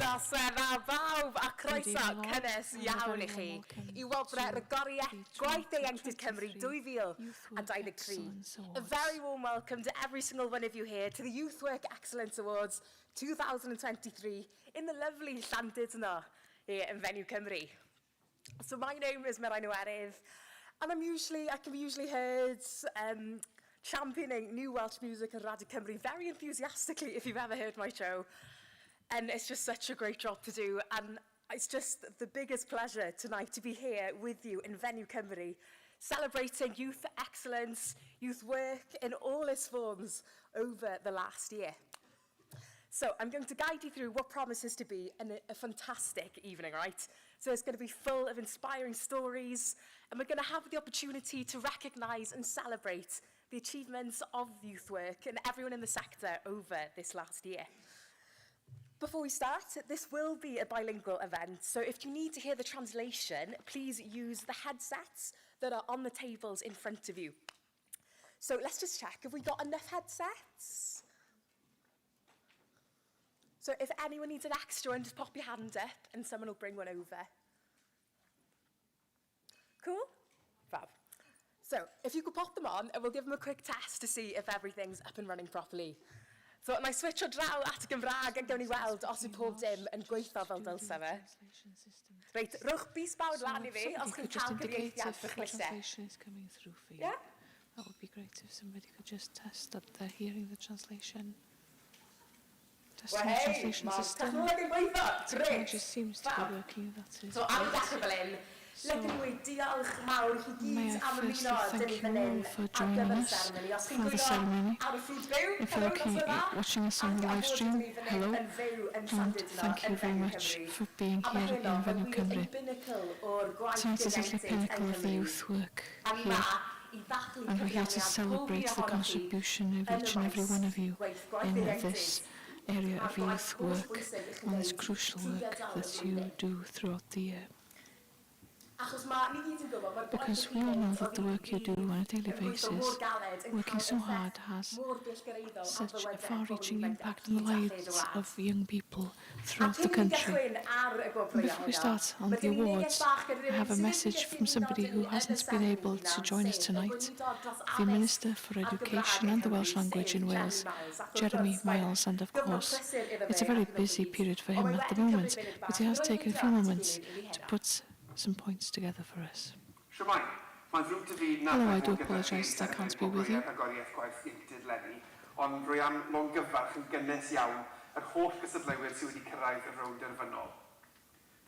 Nosera bawb a croeso cynnes iawn I chi I wobre gwaith Ieuenctid Cymru 2023. A very warm welcome to every single one of you here to the Youth Work Excellence Awards 2023 in the lovely Llandudno here in Venue Cymru. So my name is Mirain Iwerydd, and I can be usually heard championing new Welsh music and Radio Cymru very enthusiastically if you've ever heard my show. And it's just such a great job to do, and it's just the biggest pleasure tonight to be here with you in Venue Cymru, celebrating youth excellence, youth work in all its forms over the last year. So I'm going to guide you through what promises to be a fantastic evening, right? So it's going to be full of inspiring stories, and we're going to have the opportunity to recognise and celebrate the achievements of youth work and everyone in the sector over this last year. Before we start, this will be a bilingual event, so if you need to hear the translation, please use the headsets that are on the tables in front of you. So let's just check, have we got enough headsets? So if anyone needs an extra one, just pop your hand up and someone will bring one over. Cool? Fab. So if you could pop them on, and we'll give them a quick test to see if everything's up and running properly. So, na I switcho draw at y Gymraeg a gawn ni weld os yw pob dim yn gweithio fel dylse fe. Reit, rwch bys bawd lan I fi os chi'n cael cyfieithiad fych lysau. Yeah? That would be great if somebody could just test that they're hearing the translation. Testing the translation system. Technology seems to be working, that's it. So, am dechrau fel un. Lydyn nhw diolch mawr I chi gyd am ymuno dyn ni fan hyn ar gyfer y ceremony. Os chi'n gwylio ar y ffyd fyw, if you're watching us on the live stream, hello, and thank you very much for being here in Venue Cymru. Tonight is at the pinnacle of the youth work here, and we're here to celebrate the contribution of each and every one of you in this area of youth work and this crucial work that you do throughout the year. Because we all know that the work you do on a daily basis, working so hard, has such a far-reaching impact on the lives of young people throughout the country. And before we start on the awards, I have a message from somebody who hasn't been able to join us tonight, the Minister for Education and the Welsh Language in Wales, Jeremy Miles, and of course, it's a very busy period for him at the moment, but he has taken a few moments to put some points together for us. Hello, I do apologise that I can't be with you. Ond rwy am longyfarch yn gynnes iawn yr holl gysadleuwyr sydd wedi cyrraedd y rownd derfynol.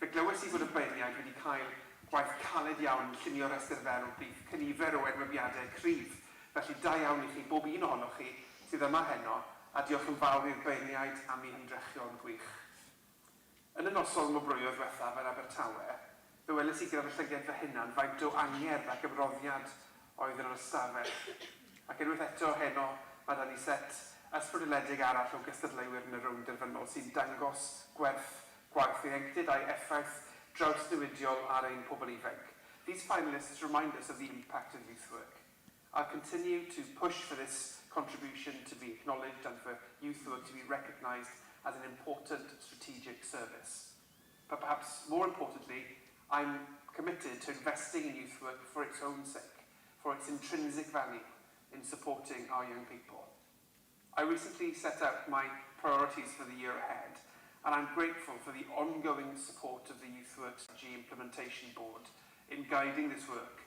Fe glywes I fod y beirniaid wedi cael gwaith caled iawn yn llunio restr ferw bydd cynifer o enwebiadau cryf. Felly da iawn I chi bob un ohonoch chi sydd yma heno a diolch yn fawr i'r beirniaid am ein drechion gwych. Yn y noson mobrwyodd diwethaf yn Abertawe, fe weles I gyda'r llygaid fy hunan faint o angerdd ac ymroddiad oedd yn yr ystafell. Ac unwaith eto heno, mae da ni set ysbrydoledig arall o gystadleuwyr yn y rownd derfynol sy'n dangos gwerth gwaith ieuenctid a'i effaith drawsnewidiol ar ein pobl ifanc. These finalists remind us of the impact of youth work. I'll continue to push for this contribution to be acknowledged and for youth work to be recognised as an important strategic service. But perhaps more importantly, I'm committed to investing in youth work for its own sake, for its intrinsic value in supporting our young people. I recently set out my priorities for the year ahead, and I'm grateful for the ongoing support of the Youth Work Strategy Implementation Board in guiding this work,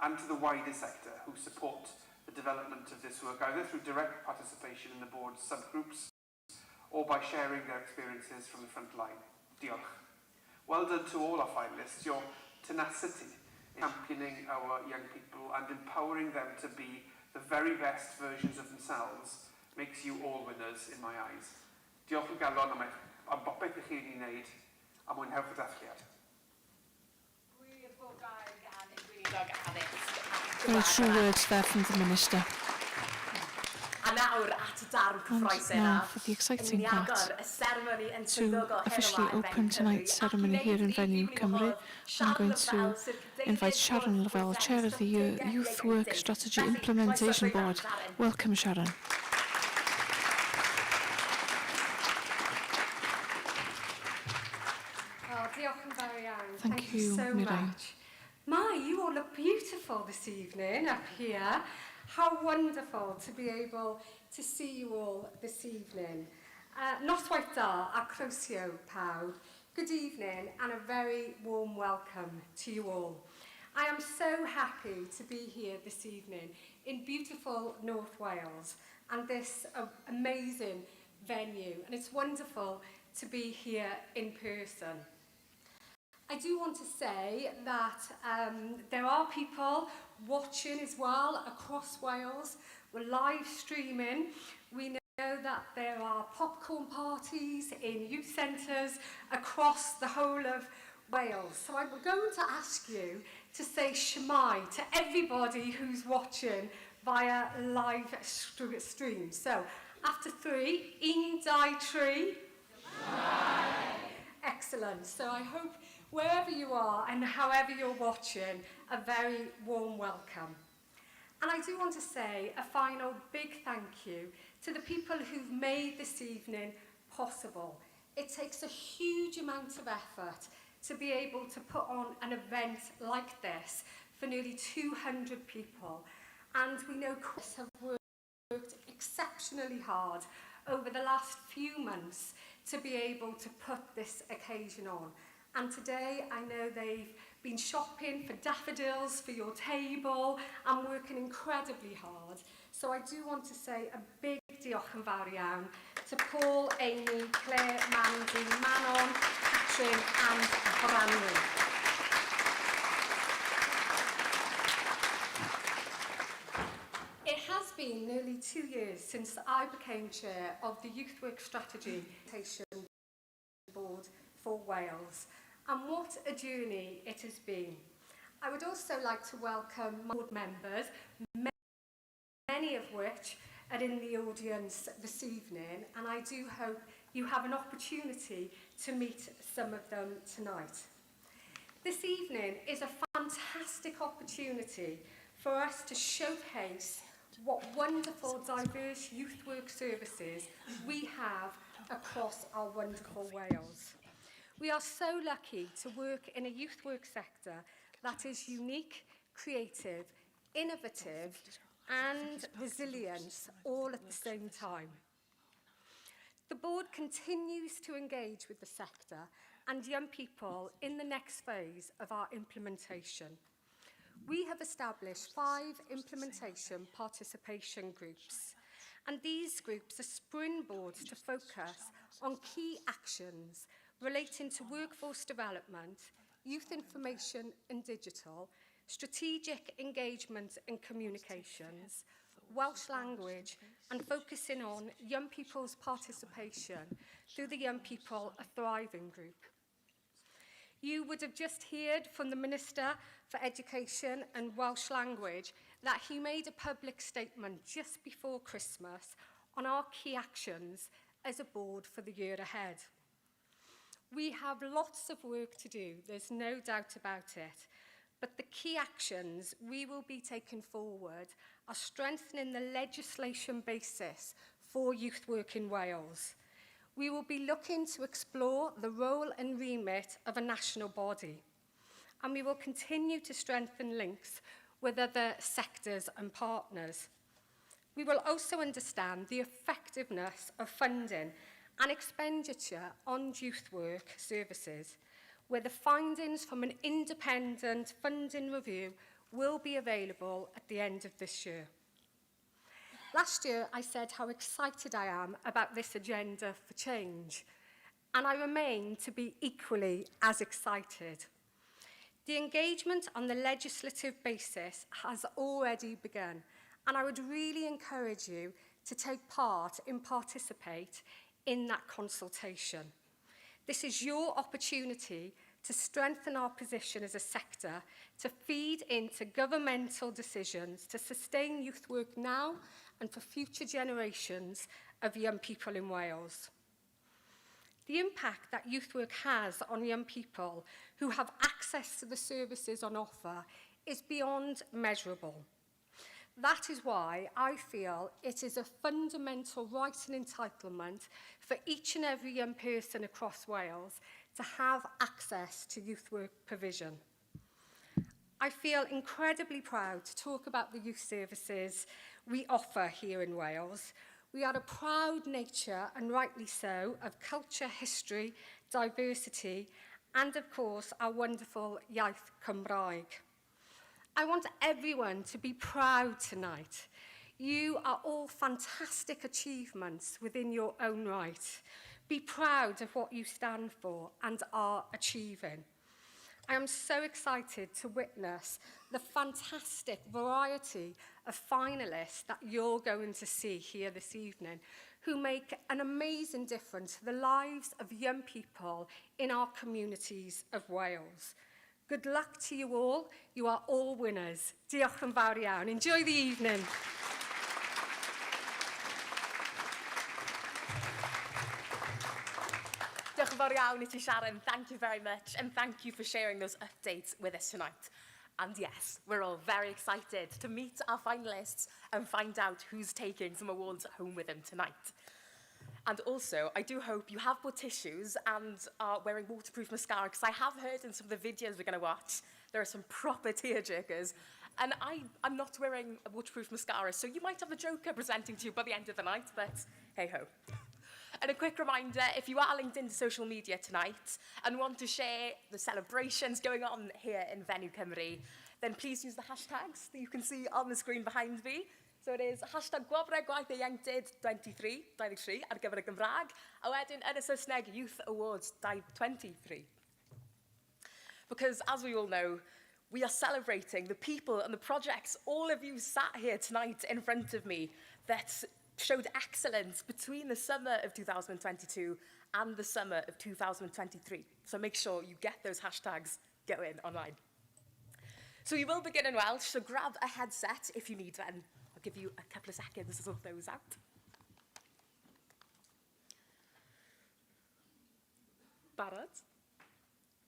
and to the wider sector who support the development of this work, either through direct participation in the board's subgroups or by sharing their experiences from the front line. Diolch. Well done to all our finalists. Your tenacity in championing our young people and empowering them to be the very best versions of themselves makes you all winners in my eyes. Diolch yn galon am bopeth I chi wedi wneud a mwynhewch y dathliad. Very true words there from the Minister. A nawr at y darn cyffroes now for the exciting part, to officially open tonight's ceremony here in Venue Cymru, I'm going to invite Sharon Lavelle, Chair of the Youth Work Strategy Implementation Board. Welcome, Sharon. Mireille. much. My, you all look beautiful this evening up here. How wonderful to be able to see you all this evening. Noswaith da a croeso pawb. Good evening and a very warm welcome to you all. I am so happy to be here this evening in beautiful North Wales and this amazing venue, and it's wonderful to be here in person. I do want to say that there are people watching as well across Wales. We're live streaming. We know that there are popcorn parties in youth centres across the whole of Wales. So I'm going to ask you to say Shemai to everybody who's watching via live stream. So after 3, un, dau, tri. Excellent. So I hope wherever you are and however you're watching, a very warm welcome. And I do want to say a final big thank you to the people who've made this evening possible. It takes a huge amount of effort to be able to put on an event like this for nearly 200 people. And we know Chris have worked exceptionally hard over the last few months to be able to put this occasion on. And today, I know they've been shopping for daffodils for your table and working incredibly hard. So I do want to say a big diolch yn fawr iawn to Paul, Amy, Claire, Mandy, Manon, Catrin and Branwen. It has been nearly 2 years since I became chair of the Youth Work Strategy Board for Wales. And what a journey it has been. I would also like to welcome board members, many of which are in the audience this evening, and I do hope you have an opportunity to meet some of them tonight. This evening is a fantastic opportunity for us to showcase what wonderful, diverse youth work services we have across our wonderful Wales. We are so lucky to work in a youth work sector that is unique, creative, innovative, and resilient all at the same time. The board continues to engage with the sector and young people in the next phase of our implementation. We have established 5 implementation participation groups, and these groups are springboards to focus on key actions relating to workforce development, youth information and digital, strategic engagement and communications, Welsh language, and focusing on young people's participation through the Young People Are Thriving group. You would have just heard from the Minister for Education and Welsh Language that he made a public statement just before Christmas on our key actions as a board for the year ahead. We have lots of work to do, there's no doubt about it, but the key actions we will be taking forward are strengthening the legislation basis for youth work in Wales. We will be looking to explore the role and remit of a national body, and we will continue to strengthen links with other sectors and partners. We will also understand the effectiveness of funding and expenditure on youth work services, where the findings from an independent funding review will be available at the end of this year. Last year, I said how excited I am about this agenda for change, and I remain to be equally as excited. The engagement on the legislative basis has already begun, and I would really encourage you to take part and participate in that consultation. This is your opportunity to strengthen our position as a sector, to feed into governmental decisions to sustain youth work now and for future generations of young people in Wales. The impact that youth work has on young people who have access to the services on offer is beyond measurable. That is why I feel it is a fundamental right and entitlement for each and every young person across Wales to have access to youth work provision. I feel incredibly proud to talk about the youth services we offer here in Wales. We are a proud nature, and rightly so, of culture, history, diversity, and of course, our wonderful iaith Cymraeg. I want everyone to be proud tonight. You are all fantastic achievements within your own right. Be proud of what you stand for and are achieving. I am so excited to witness the fantastic variety of finalists that you're going to see here this evening, who make an amazing difference to the lives of young people in our communities of Wales. Good luck to you all. You are all winners. Diolch yn fawr iawn. Enjoy the evening. Diolch yn fawr iawn I ti, Sharon. Thank you very much, and thank you for sharing those updates with us tonight. And yes, we're all very excited to meet our finalists and find out who's taking some awards home with them tonight. And also, I do hope you have bought tissues and are wearing waterproof mascara, because I have heard in some of the videos we're going to watch, there are some proper tearjerkers. And I'm not wearing a waterproof mascara, so you might have a joker presenting to you by the end of the night, but hey-ho. And a quick reminder, if you are linked into social media tonight and want to share the celebrations going on here in Venue Cymru, then please use the hashtags that you can see on the screen behind me. So it is hashtag Gwobrau Gwaith Ieuenctid 23 ar gyfer y Gymraeg, a wedyn yn y Saesneg Youth Awards 23. Because as we all know, we are celebrating the people and the projects, all of you sat here tonight in front of me, that showed excellence between the summer of 2022 and the summer of 2023. So make sure you get those hashtags going online. So we will begin in Welsh, so grab a headset if you need one. I'll give you a couple of seconds to sort those out. Barod?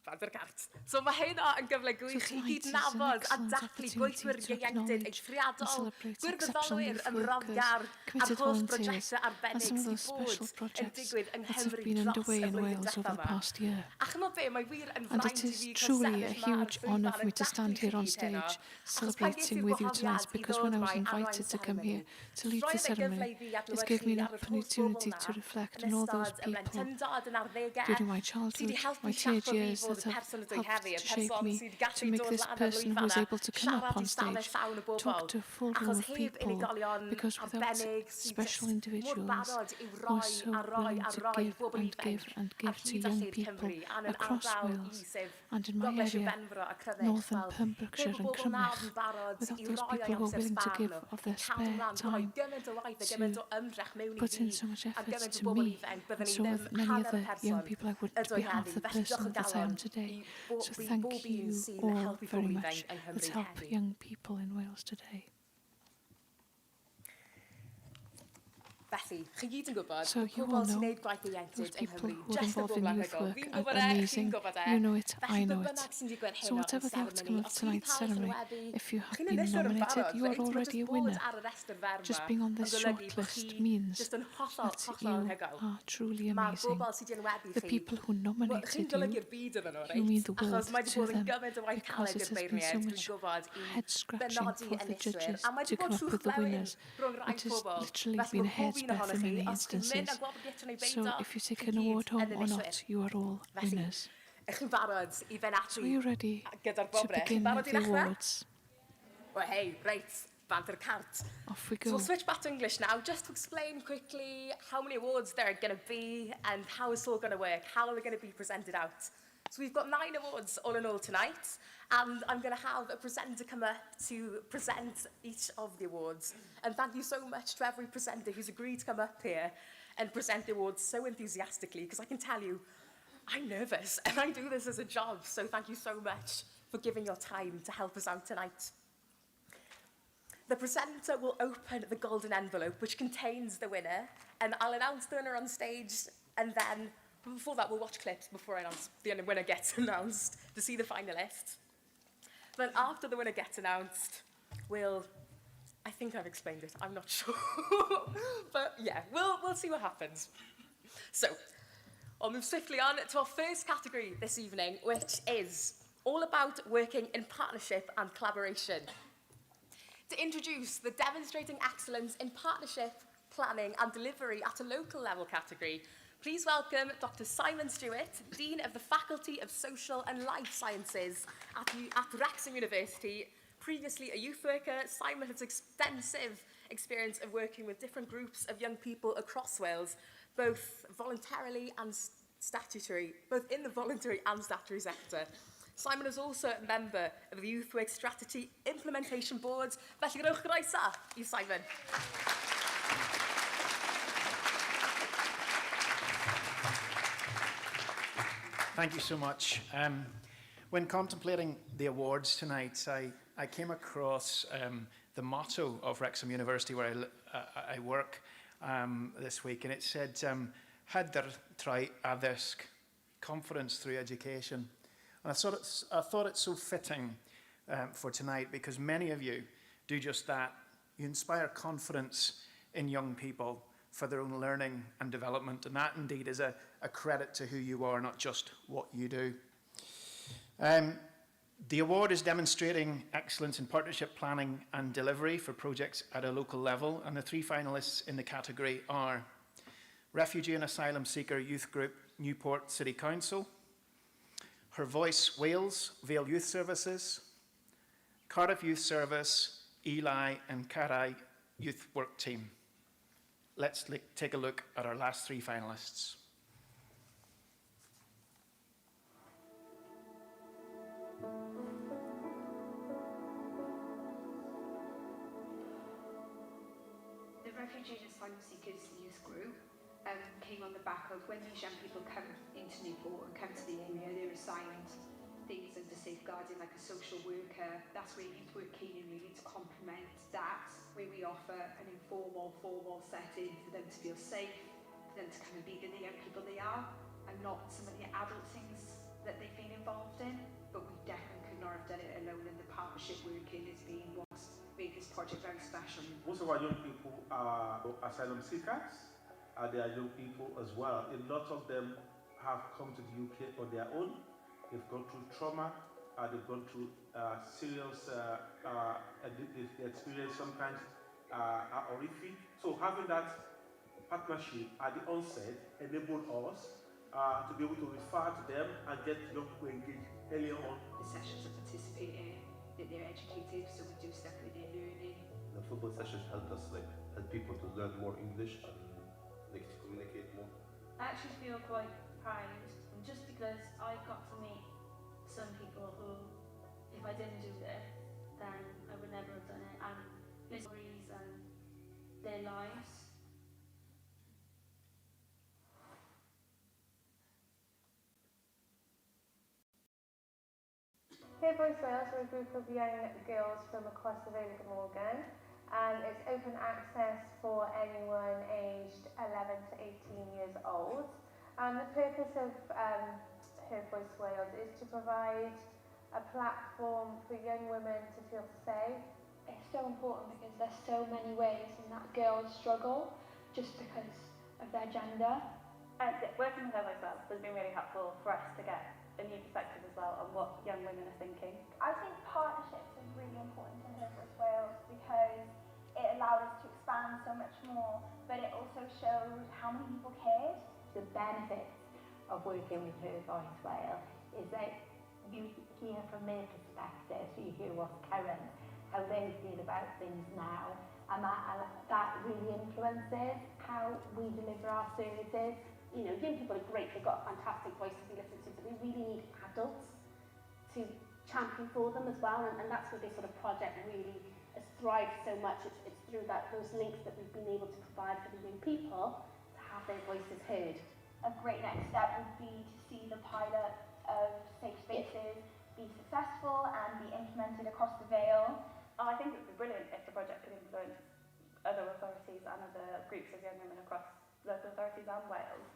Bad ar gart. So mae hynna yn gyfle gwych I gyd nabod a dathlu gweithwyr ieuenctid eithriadol, gwirfoddolwyr yn roddgar a'r holl brosiectau arbennig sydd bod yn digwydd yng Nghymru dros y flwyddyn diwethaf yma. A chymod be, mae wir yn fraint I fi cael sefyll ma ar llwyfan y gallaf celebrating with you tonight, because when I was invited to come here to lead the ceremony, it gave me an opportunity to reflect on all those people during my childhood, my teenage years, that have helped to shape me to make this person who was able to come up on stage, talk to a full room of people, because without special individuals who are so willing to give and give to young people across Wales and in my area, Northern Pembrokeshire and Crymych, without those people who are willing to give of their spare time to put in so much effort to me, and so with many other young people, I wouldn't be half the person that I am today. So thank you all very much. Let's help young people in Wales today. So you all know those people who are involved in youth work are amazing. You know it, I know it. So whatever the outcome of tonight's ceremony, if you have been nominated, you are already a winner. Just being on this shortlist means that you are truly amazing. The people who nominated you mean the world to them, because it has been so much head-scratching for the judges to come up with the winners. It has literally been a hair's breadth in many instances. So if you take an award home or not, you are all winners. So are you ready to begin with the awards? Well, hey, right, banter cart. Off we So go. we'll switch back to English now, just to explain quickly how many awards there are going to be and how it's all going to work, how they're going to be presented out. So we've got 9 awards all in all tonight, and I'm going to have a presenter come up to present each of the awards. And thank you so much to every presenter who's agreed to come up here and present the awards so enthusiastically, because I can tell you, I'm nervous, and I do this as a job, so thank you so much for giving your time to help us out tonight. The presenter will open the golden envelope, which contains the winner, and I'll announce the winner on stage, and then before that, we'll watch clips before the winner gets announced to see the finalists. Then after the winner gets announced, I think I've explained it, I'm not sure. But yeah, we'll see what happens. So, I'll move swiftly on to our first category this evening, which is all about working in partnership and collaboration. To introduce the Demonstrating Excellence in Partnership, Planning and Delivery at a Local Level category, please welcome Dr. Simon Stewart, Dean of the Faculty of Social and Life Sciences at Wrexham University. Previously a youth worker, Simon has extensive experience of working with different groups of young people across Wales, both voluntarily and statutory, both in the voluntary and statutory sector. Simon is also a member of the Youth Work Strategy Implementation Board. Felly gwnewch groesa i Simon. Thank you so much. When contemplating the awards tonight, I came across the motto of Wrexham University, where I work this week, and it said, Hyder trwy addysg, confidence through education. And I thought it's so fitting for tonight, because many of you do just that. You inspire confidence in young people for their own learning and development, and that indeed is a credit to who you are, not just what you do. The award is demonstrating excellence in partnership planning and delivery for projects at a local level, and the three finalists in the category are Refugee and Asylum Seeker Youth Group, Newport City Council, Her Voice Wales, Vale Youth Services, Cardiff Youth Service, Ely and Carai Youth Work Team. Let's take a look at our last three finalists. The Refugee and Asylum Seekers Youth Group came on the back of when these young people come into Newport and come to the area, they're assigned things under safeguarding, like a social worker. That's where youth work came in really to complement that, where we offer an informal, formal setting for them to feel safe, for them to come and be the young people they are, and not some of the adult things that they've been involved in. But we definitely could not have done it alone, and the partnership working has been what's made this project very special. Most of our young people are asylum seekers. They are young people as well. A lot of them have come to the UK on their own. They've gone through trauma. They've gone through serious they experience sometimes are horrific. So having that partnership at the onset enabled us to be able to refer to them and get young people engaged earlier on. The sessions are participating, that they're educated, so we do stuff that they're learning. The football sessions help us help people to learn more English and to communicate more. I actually feel quite proud, just because I got to meet some people who, if I didn't do this, then I would never have done it, and their stories and their lives. Here Voice Wales are a group of young girls from across the Vale of Glamorgan, and it's open access for anyone aged 11 to 18 years old. And the purpose of Here Voice Wales is to provide a platform for young women to feel safe. It's so important because there's so many ways in that girls struggle just because of their gender. And working with Here Voice Wales has been really helpful for us to get a new perspective as well on what young women are thinking. I think partnerships is really important to Here Voice Wales because it allowed us to expand so much more, but it also showed how many people cared. The benefits of working with Her Voice Wales is that you hear from their perspective, so you hear what's current, how they feel about things now, and that really influences how we deliver our services. You know, young people are great, they've got a fantastic voice to be listened to, but we really need adults to champion for them as well, and that's where this sort of project really has thrived so much. It's through those links that we've been able to provide for the young people to have their voices heard. A great next step would be to see the pilot of safe spaces be successful and be implemented across the Vale. I think it would be brilliant if the project could influence other authorities and other groups of young women across local authorities and Wales.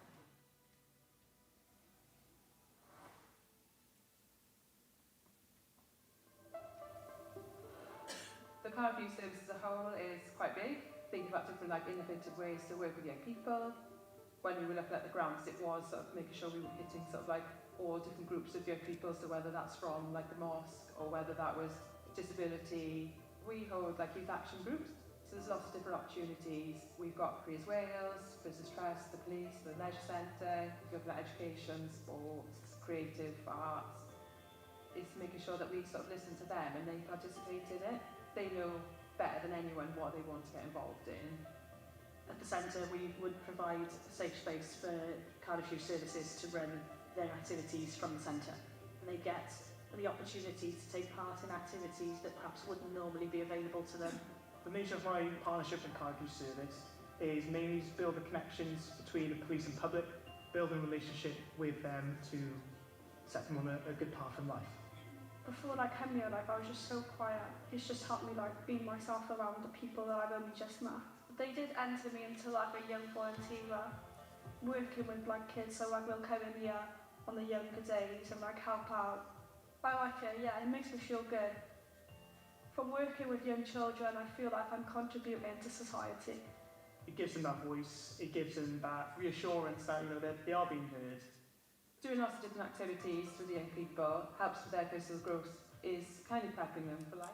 The Cardiff Youth Service as a whole is quite big, thinking about different innovative ways to work with young people. When we were looking at the grants, it was sort of making sure we were hitting all different groups of young people, so whether that's from like the mosque or whether that was disability. We hold like youth action groups, so there's lots of different opportunities. We've got Careers Wales, Business Trust, the police, the leisure centre, we've got education, sports, creative arts. It's making sure that we sort of listen to them and they participate in it. They know better than anyone what they want to get involved in. At the centre, we would provide a safe space for Cardiff Youth Services to run their activities from the centre. And they get the opportunity to take part in activities that perhaps wouldn't normally be available to them. The nature of my partnership with Cardiff Youth Service is mainly to build the connections between the police and public, building a relationship with them to set them on a good path in life. Before I came here, like, I was just so quiet. It's just helped me like be myself around the people that I've only just met. They did enter me into like a young volunteer, working with like kids, so like we'll come in here on the younger days and like help out. I like it, yeah, it makes me feel good. From working with young children, I feel like I'm contributing to society. It gives them that voice, it gives them that reassurance that, you know, that they are being heard. Doing lots of different activities with young people helps with their personal growth, is kind of prepping them for life.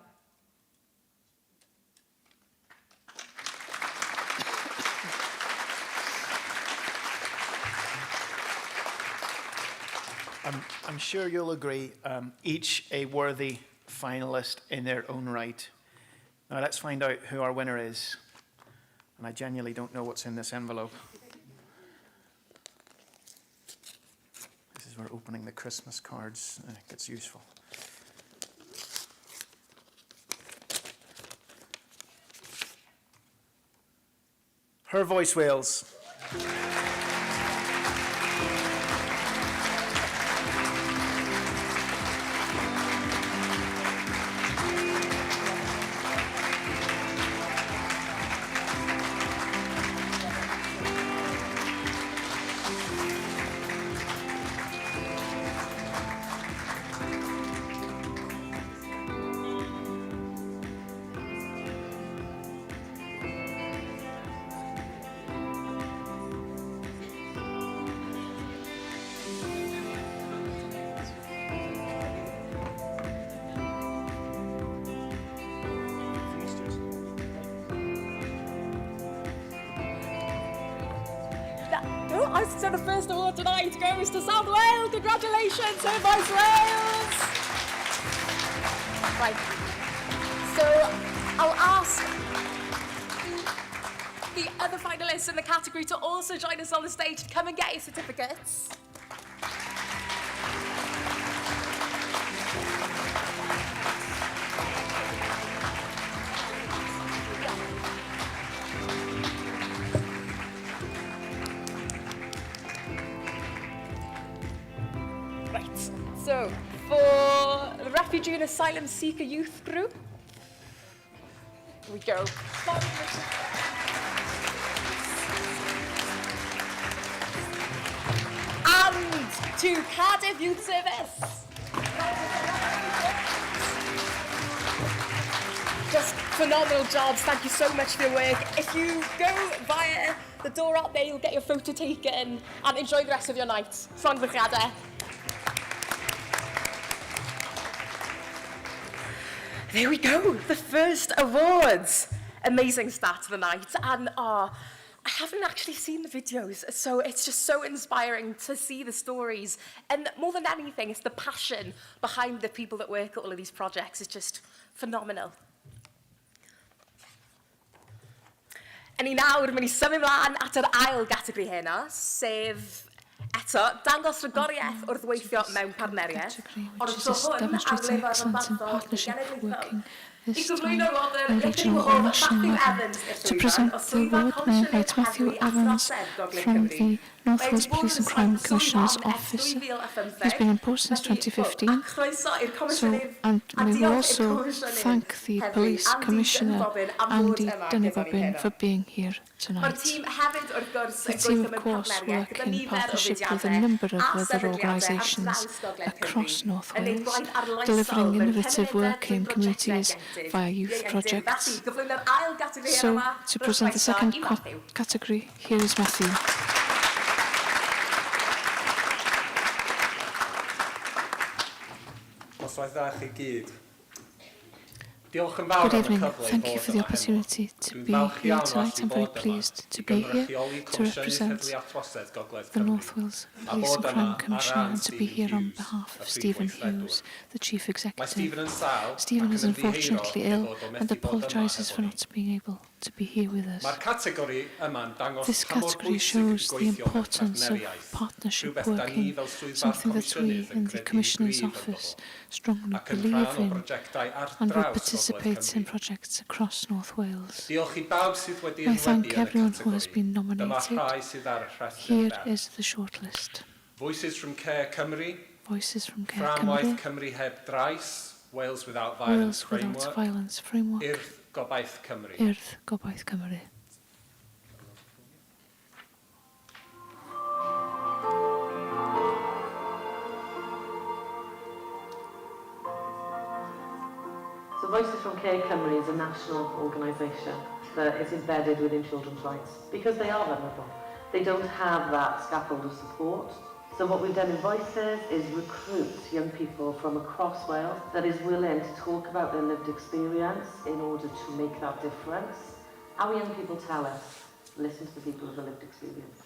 I'm sure you'll agree, each a worthy finalist in their own right. Now let's find out who our winner is. And I genuinely don't know what's in this envelope. This is where opening the Christmas cards gets useful. Her Voice Wales. So the first award tonight goes to South Wales. Congratulations, Her Voice Wales. Right. So I'll ask the other finalists in the category to also join us on the stage. Come and get your certificates. So, for the Refugee and Asylum Seeker Youth Group, here we go. And to Cardiff Youth Service. Just phenomenal jobs. Thank you so much for your work. If you go via the door out there, you'll get your photo taken and enjoy the rest of your night. Llongyfarchiadau. There we go, the first awards. Amazing start to the night. And I haven't actually seen the videos, so it's just so inspiring to see the stories. And more than anything, it's the passion behind the people that work at all of these projects. It's just phenomenal. And i nawr, mynd i symud ymlaen at yr ail gategori heno, sef eto, dangos rygoriaeth wrth weithio mewn partneriaeth, ond tro hwn ar lefel rhyffaddol genedlaethol. This time, I Regional or National level. To present the award, I invite Matthew Evans from the North Wales Police and Crime Commissioner's Office. He's been in post since 2015. And we will also thank the Police Commissioner, Andy Dynebobin, for being here tonight. The team, of course, work in partnership with a number of other organisations across North Wales, delivering innovative work in communities via youth projects. So, to present the second category, here is Matthew. Noswaith dda chi gyd. Good evening. Thank you for the opportunity to be here tonight. I'm very pleased to be here to represent the North Wales Police and Crime Commissioner and to be here on behalf of Stephen Hughes, the Chief Executive. Stephen is unfortunately ill and apologises for not being able to be here with us. This category shows the importance of partnership working, something that we in the Commissioner's Office strongly believe in and will participate in projects across North Wales. I thank everyone who has been nominated. Here is the shortlist. Voices from Care Cymru. Voices from Care Fframwaith Cymru. Cymru heb drais. Wales Without Violence Wales Without Violence Framework. Urdd Gobaith Cymru. Urdd Gobaith Cymru. So Voices from Care Cymru is a national organisation that is embedded within children's rights because they are vulnerable. They don't have that scaffold of support. So what we've done in Voices is recruit young people from across Wales that is willing to talk about their lived experience in order to make that difference. Our young people tell us, listen to the people with a lived experience.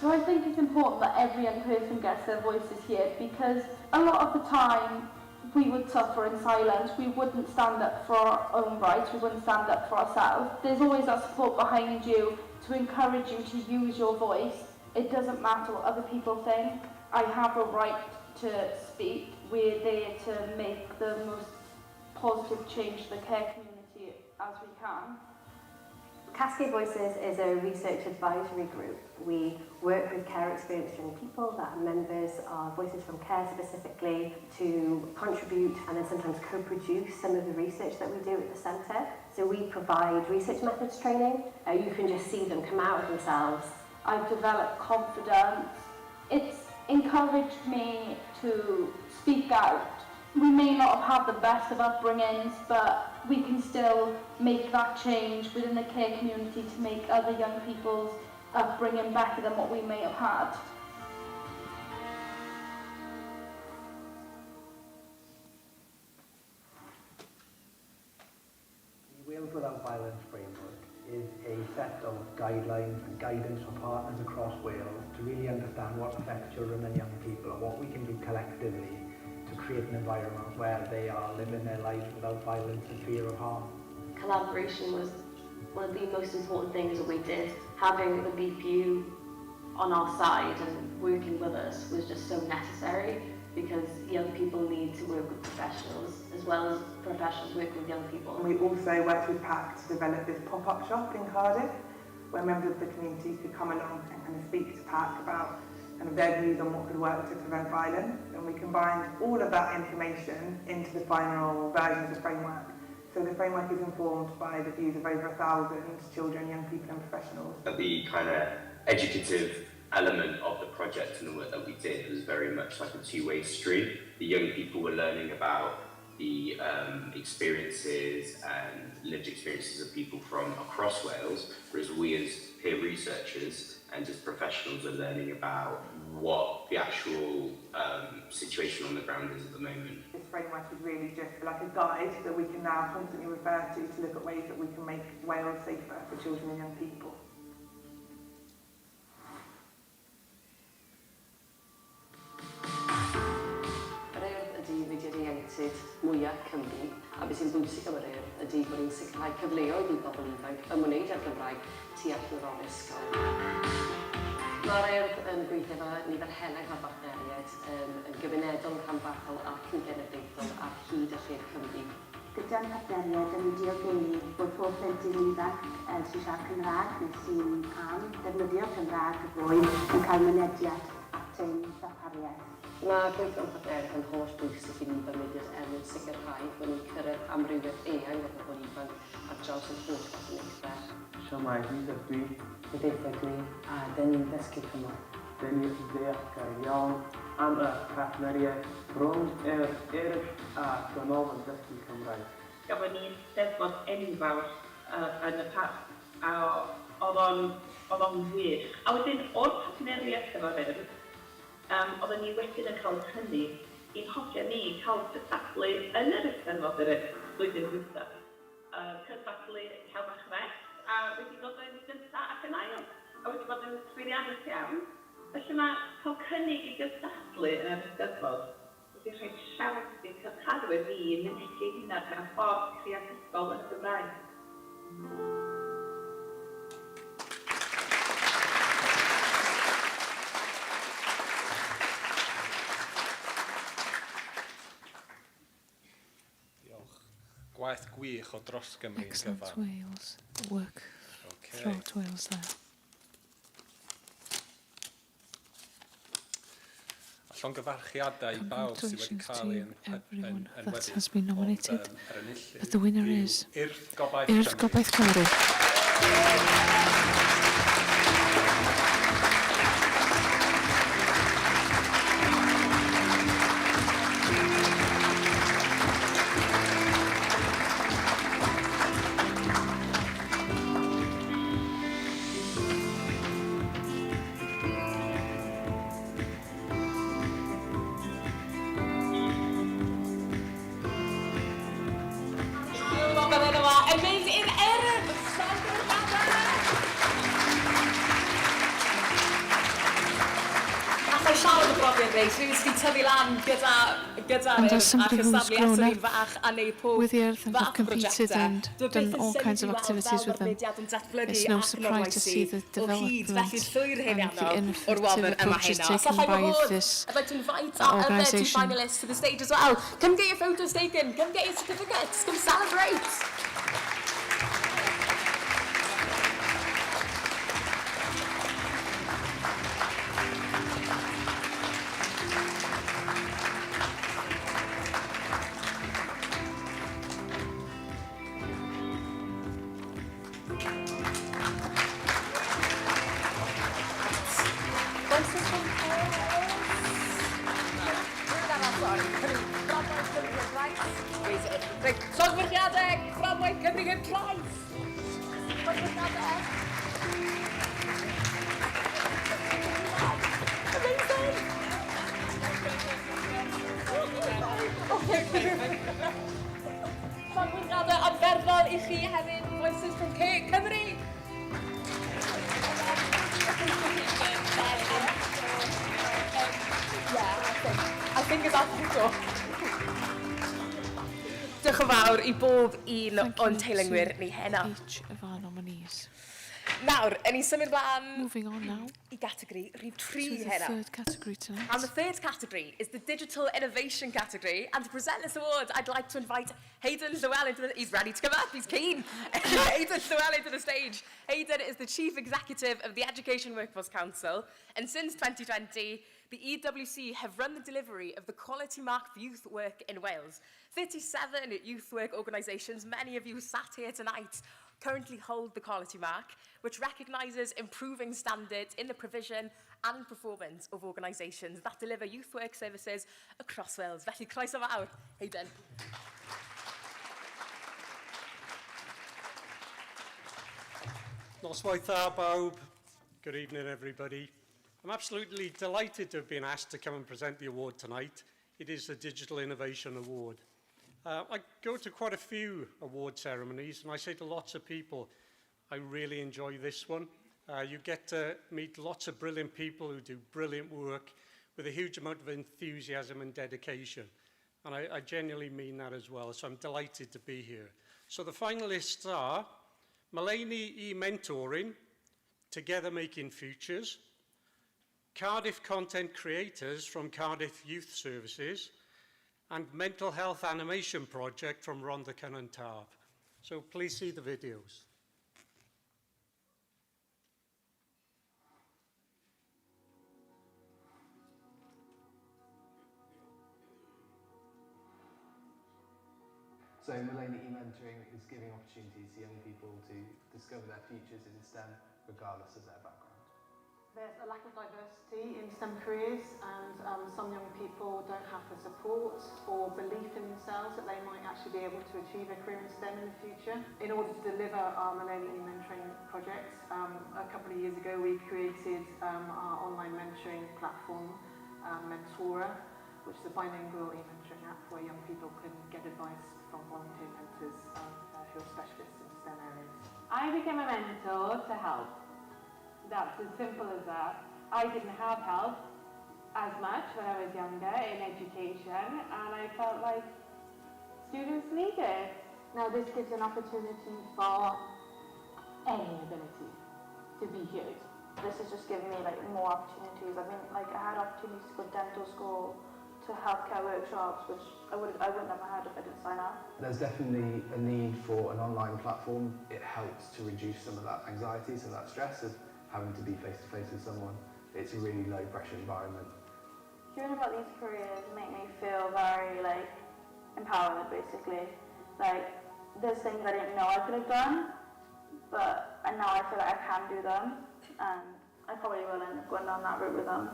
So I think it's important that every young person gets their voices heard because a lot of the time we would suffer in silence, we wouldn't stand up for our own rights, we wouldn't stand up for ourselves. There's always that support behind you to encourage you to use your voice. It doesn't matter what other people think. I have a right to speak. We're there to make the most positive change to the care community as we can. Cascade Voices is a research advisory group. We work with care experienced young people that are members of Voices from Care specifically to contribute and then sometimes co-produce some of the research that we do at the centre. So we provide research methods training. You can just see them come out of themselves. I've developed confidence. It's encouraged me to speak out. We may not have had the best of upbringings, but we can still make that change within the care community to make other young people's upbringing better than what we may have had. The Wales Without Violence framework is a set of guidelines and guidance for partners across Wales to really understand what affects children and young people and what we can do collectively to create an environment where they are living their lives without violence and fear of harm. Collaboration was one of the most important things that we did. Having the BPU on our side and working with us was just so necessary because young people need to work with professionals as well as professionals work with young people. We also worked with PAC to develop this pop-up shop in Cardiff where members of the community could come along and kind of speak to PAC about kind of their views on what could work to prevent violence, and we combined all of that information into the final version of the framework. So the framework is informed by the views of over 1,000 children, young people and professionals. The kind of educative element of the project and the work that we did was very much like a two-way street. The young people were learning about the experiences and lived experiences of people from across Wales, whereas we as peer researchers and just professionals are learning about what the actual situation on the ground is at the moment. This framework is really just like a guide that we can now constantly refer to look at ways that we can make Wales safer for children and young people. Mwyaf Cymru, a beth sy'n bwysig am yr ydy bod ni'n sicrhau cyfleoedd i bobl ifanc ymwneud â'r Gymraeg tu allan o'r ysgol. Mae'r urdd yn gweithio efo nifer henag o bartneriaid yn gymunedol, rhanbarthol ac yn genedlaethol ar hyd a lled Cymru. Gyda'r partneriaid, yn wedi ogelu bod pob plentyn ifanc sy'n siarad Cymraeg neu sy'n defnyddio Cymraeg y fwy yn cael mynediad at ein darpariaeth. Mae gweithio'n partneriaid yn holl bwysig i ni bymwyd sicrhau bod ni'n cyrraedd amrywiaeth eang o bobl ifanc ar draws yn holl gwasanaethau. Siamai fi ydw i. Byddai ni, a dyn ni'n dysgu Cymraeg. Dyn ni'n ddeallgar iawn am y partneriaeth rhwng yr urdd a Gronol yn dysgu Cymraeg. Gafon ni'n deddfod enfawr yn y parc, a oedd o'n wych. A wedyn o'r partneriaeth efo'r urdd, oedden ni wedyn yn cael hynny i'n hoffi ni cael cystadlu yn yr Eisteddfod yr flwyddyn ddiwethaf. Cystadlu Celf a Chres, a wedi dod yn gyntaf ac yn ail, a wedi bod yn llwyddiannus iawn. Felly mae cael cynnig i gystadlu yn yr Eisteddfod wedi rhoi siawns i'n cyrchadwyr ni i mynegi hynna mewn ffordd creadigol yn Gymraeg. Gwaith gwych o dros Gymru yn Excellent gyfan. Wales work throughout Wales there. Llongyfarchiadau i bawb sydd wedi cael ei everyone that has been nominated, but the winner is Urdd Gobaith Urdd Gobaith Cymru. And as somebody who's grown up with the Earth and have competed and done all kinds of activities with them, it's no surprise to see the development and the innovative approaches taken by this I'd like to invite organisation. our two finalists to the stage as well. Come get your photos taken, come get your certificates, come celebrate. Diolch yn fawr I bob un o'n teilingwyr ni heno. Each of our nominees. Nawr, yn ni'n symud mlaen Moving on now I categori rhif 3 to the heno. third category tonight. And the third category is the Digital Innovation category. And to present this award, I'd like to invite Hayden Llewellyn to the... He's ready to come up, he's keen. Hayden Llewellyn to the stage. Hayden is the Chief Executive of the Education Workforce Council. And since 2020, the EWC have run the delivery of the Quality Mark for Youth Work in Wales. 37 youth work organisations, many of you sat here tonight, currently hold the Quality Mark, which recognises improving standards in the provision and performance of organisations that deliver youth work services across Wales. Felly, croeso mawr, Hayden. Noswaith dda bawb. Good evening, everybody. I'm absolutely delighted to have been asked to come and present the award tonight. It is the Digital Innovation Award. I go to quite a few award ceremonies, and I say to lots of people, I really enjoy this one. You get to meet lots of brilliant people who do brilliant work with a huge amount of enthusiasm and dedication. And I genuinely mean that as well, so I'm delighted to be here. So the finalists are Mullany e-Mentoring, Together Making Futures, Cardiff Content Creators from Cardiff Youth Services, and Mental Health Animation Project from Rhondda and Taf. So please see the videos. So Mullany e-Mentoring is giving opportunities to young people to discover their futures in STEM, regardless of their background. There's a lack of diversity in STEM careers, and some young people don't have the support or belief in themselves that they might actually be able to achieve a career in STEM in the future. In order to deliver our Mullany e-Mentoring project, a couple of years ago we created our online mentoring platform, Mentora, which is a bilingual e-mentoring app where young people can get advice from volunteer mentors who are specialists in STEM areas. I became a mentor to help. That's as simple as that. I didn't have help as much when I was younger in education, and I felt like students need it. Now this gives an opportunity for any ability to be heard. This has just given me like more opportunities. I mean, like I had opportunities to go to dental school, to healthcare workshops, which I wouldn't have had if I didn't sign up. There's definitely a need for an online platform. It helps to reduce some of that anxiety, some of that stress of having to be face-to-face with someone. It's a really low-pressure environment. Hearing about these careers make me feel very like empowered, basically. Like there's things I didn't know I could have done, but now I feel like I can do them, and I probably will end up going down that route with them.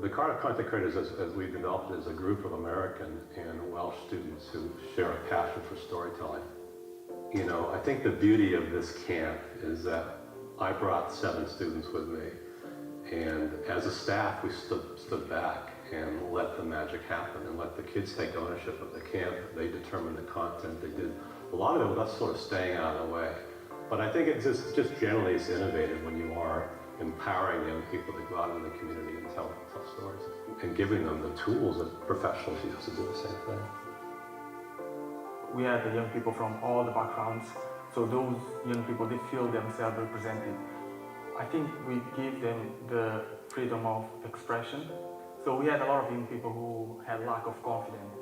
The Cardiff Content Creators, as we've developed, is a group of American and Welsh students who share a passion for storytelling. You know, I think the beauty of this camp is that I brought 7 students with me, and as a staff, we stood back and let the magic happen and let the kids take ownership of the camp. They determined the content. They did a lot of it with us sort of staying out of the way. But I think it's just generally it's innovative when you are empowering young people to go out in the community and tell stories and giving them the tools that professionals use to do the same thing. We had the young people from all the backgrounds, so those young people, they feel themselves represented. I think we give them the freedom of expression. So we had a lot of young people who had lack of confidence.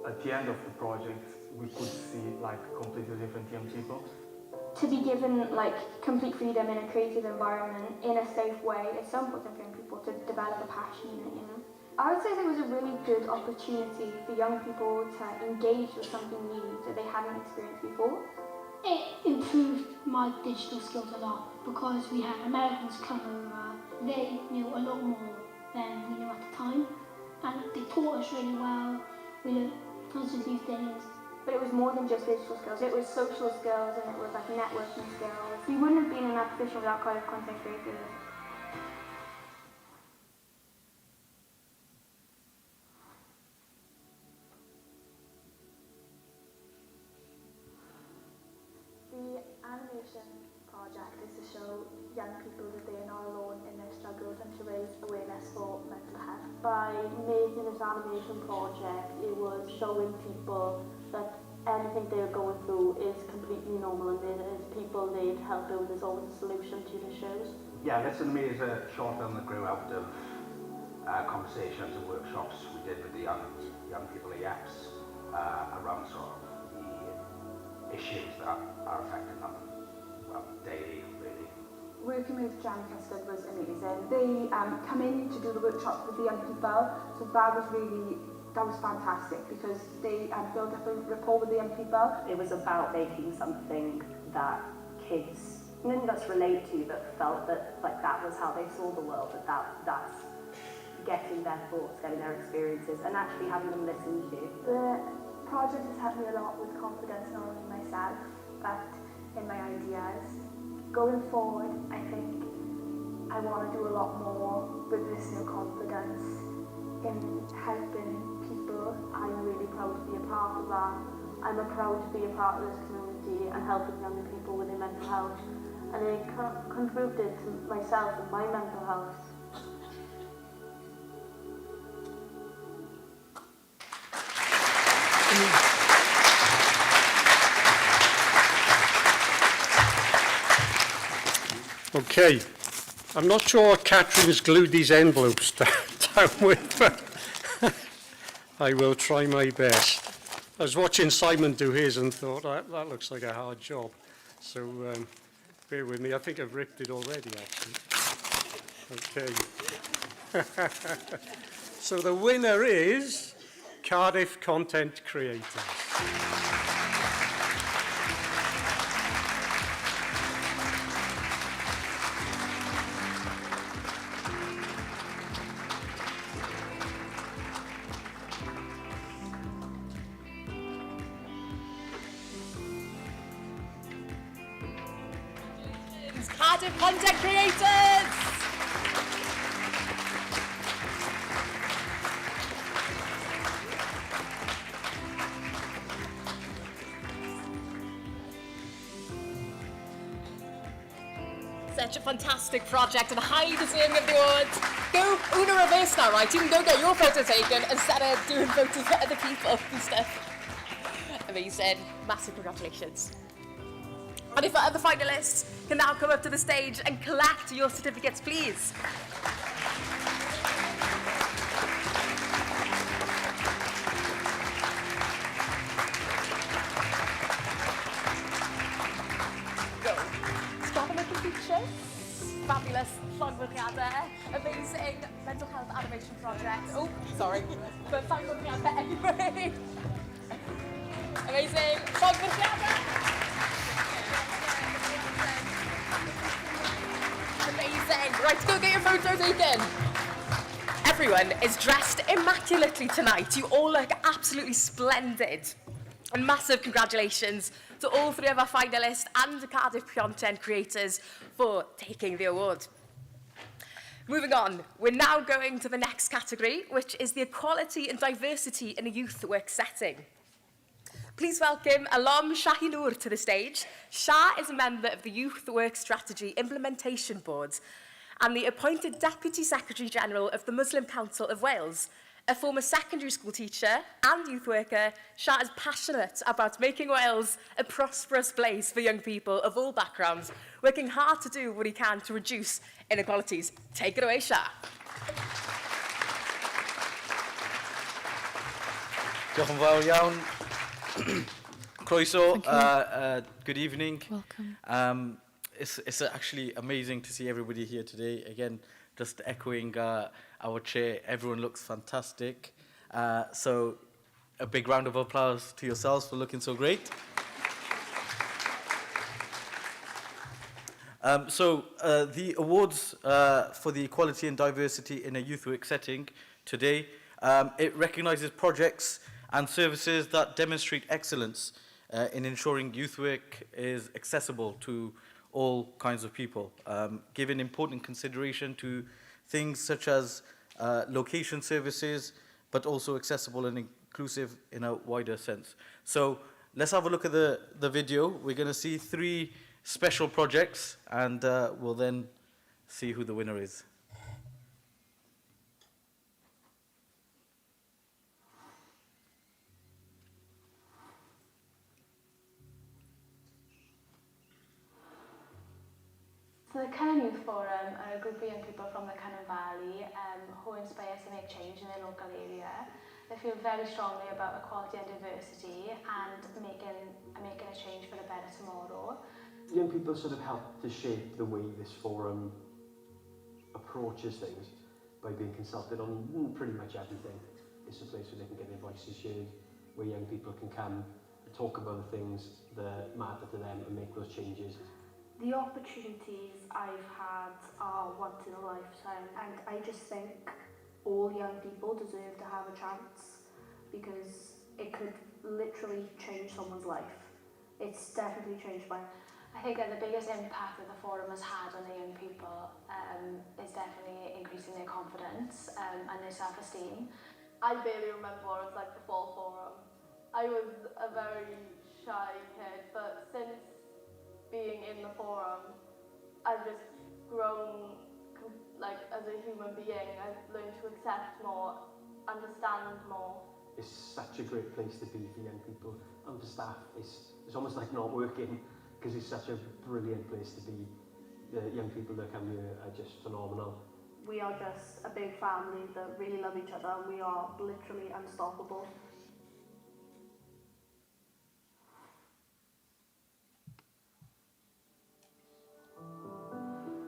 At the end of the project, we could see like completely different young people. To be given like complete freedom in a creative environment in a safe way is so important for young people to develop a passion in it, you know. I would say it was a really good opportunity for young people to engage with something new that they hadn't experienced before. It improved my digital skills a lot because we had Americans come over. They knew a lot more than we knew at the time, and they taught us really well. We learned tons of new things. But it was more than just digital skills. It was social skills and it was like networking skills. We wouldn't have been in that position without Cardiff Content Creators. The animation project is to show young people that they are not alone in their struggles and to raise awareness for mental health. By making this animation project, it was showing people that anything they're going through is completely normal, and there's people need help with. There's always a solution to the shows. Yeah, Listen to Me is a short film that grew out of conversations and workshops we did with the young people at YEPS around sort of the issues that are affecting them daily, really. Working with Jan Custard was amazing. They come in to do the workshops with the young people, so that was fantastic because they built up a rapport with the young people. It was about making something that kids didn't just relate to, but felt that like that was how they saw the world, that's getting their thoughts, getting their experiences, and actually having them listened to. The project has helped me a lot with confidence, not only in myself, but in my ideas. Going forward, I think I want to do a lot more with this new confidence in helping people. I'm really proud to be a part of that. I'm proud to be a part of this community and helping young people with their mental health. And it contributed to myself and my mental health. Okay, I'm not sure what Catherine's glued these envelopes down with, but I will try my best. I was watching Simon do his and thought, that looks like a hard job. So bear with me. I think I've ripped it already, actually. Okay. So the winner is Cardiff Content Creators. Cardiff content creators! Such a fantastic project and highly deserving of the awards. Go Una reverse now, right? You can go get your photo taken instead of doing photos for other people and stuff. Amazing. Massive congratulations. And if our other finalists can now come up to the stage and collect your certificates, please. Fabulous llongwyddiadau, amazing mental health animation project. Oh, sorry, but llongwyddiadau anyway. Amazing llongwyddiadau. Amazing. Right, go get your photo taken. Everyone is dressed immaculately tonight. You all look absolutely splendid. And massive congratulations to all three of our finalists and the Cardiff content creators for taking the award. Moving on, we're now going to the next category, which is the equality and diversity in a youth work setting. Please welcome Alam Shahinur to the stage. Shah is a member of the Youth Work Strategy Implementation Board and the appointed Deputy Secretary-General of the Muslim Council of Wales. A former secondary school teacher and youth worker, Shah is passionate about making Wales a prosperous place for young people of all backgrounds, working hard to do what he can to reduce inequalities. Take it away, Shah. Diolch yn fawr iawn. Croeso, good evening. Welcome. It's actually amazing to see everybody here today. Again, just echoing our chair, everyone looks fantastic. So a big round of applause to yourselves for looking so great. The awards for the equality and diversity in a youth work setting today, it recognises projects and services that demonstrate excellence in ensuring youth work is accessible to all kinds of people, giving important consideration to things such as location services, but also accessible and inclusive in a wider sense. So let's have a look at the video. We're going to see 3 special projects, and we'll then see who the winner is. So the Cynon Youth Forum are a group of young people from the Cynon Valley who inspire to make change in their local area. They feel very strongly about equality and diversity and making a change for a better tomorrow. Young people sort of help to shape the way this forum approaches things by being consulted on pretty much everything. It's a place where they can get their voices heard, where young people can come and talk about the things that matter to them and make those changes. The opportunities I've had are once in a lifetime, and I just think all young people deserve to have a chance because it could literally change someone's life. It's definitely changed mine. I think that the biggest impact that the forum has had on the young people is definitely increasing their confidence and their self-esteem. I barely remember what it was like before forum. I was a very shy kid, but since being in the forum, I've just grown like as a human being. I've learned to accept more, understand more. It's such a great place to be for young people and for staff. It's almost like not working because it's such a brilliant place to be. The young people that come here are just phenomenal. We are just a big family that really love each other, and we are literally unstoppable.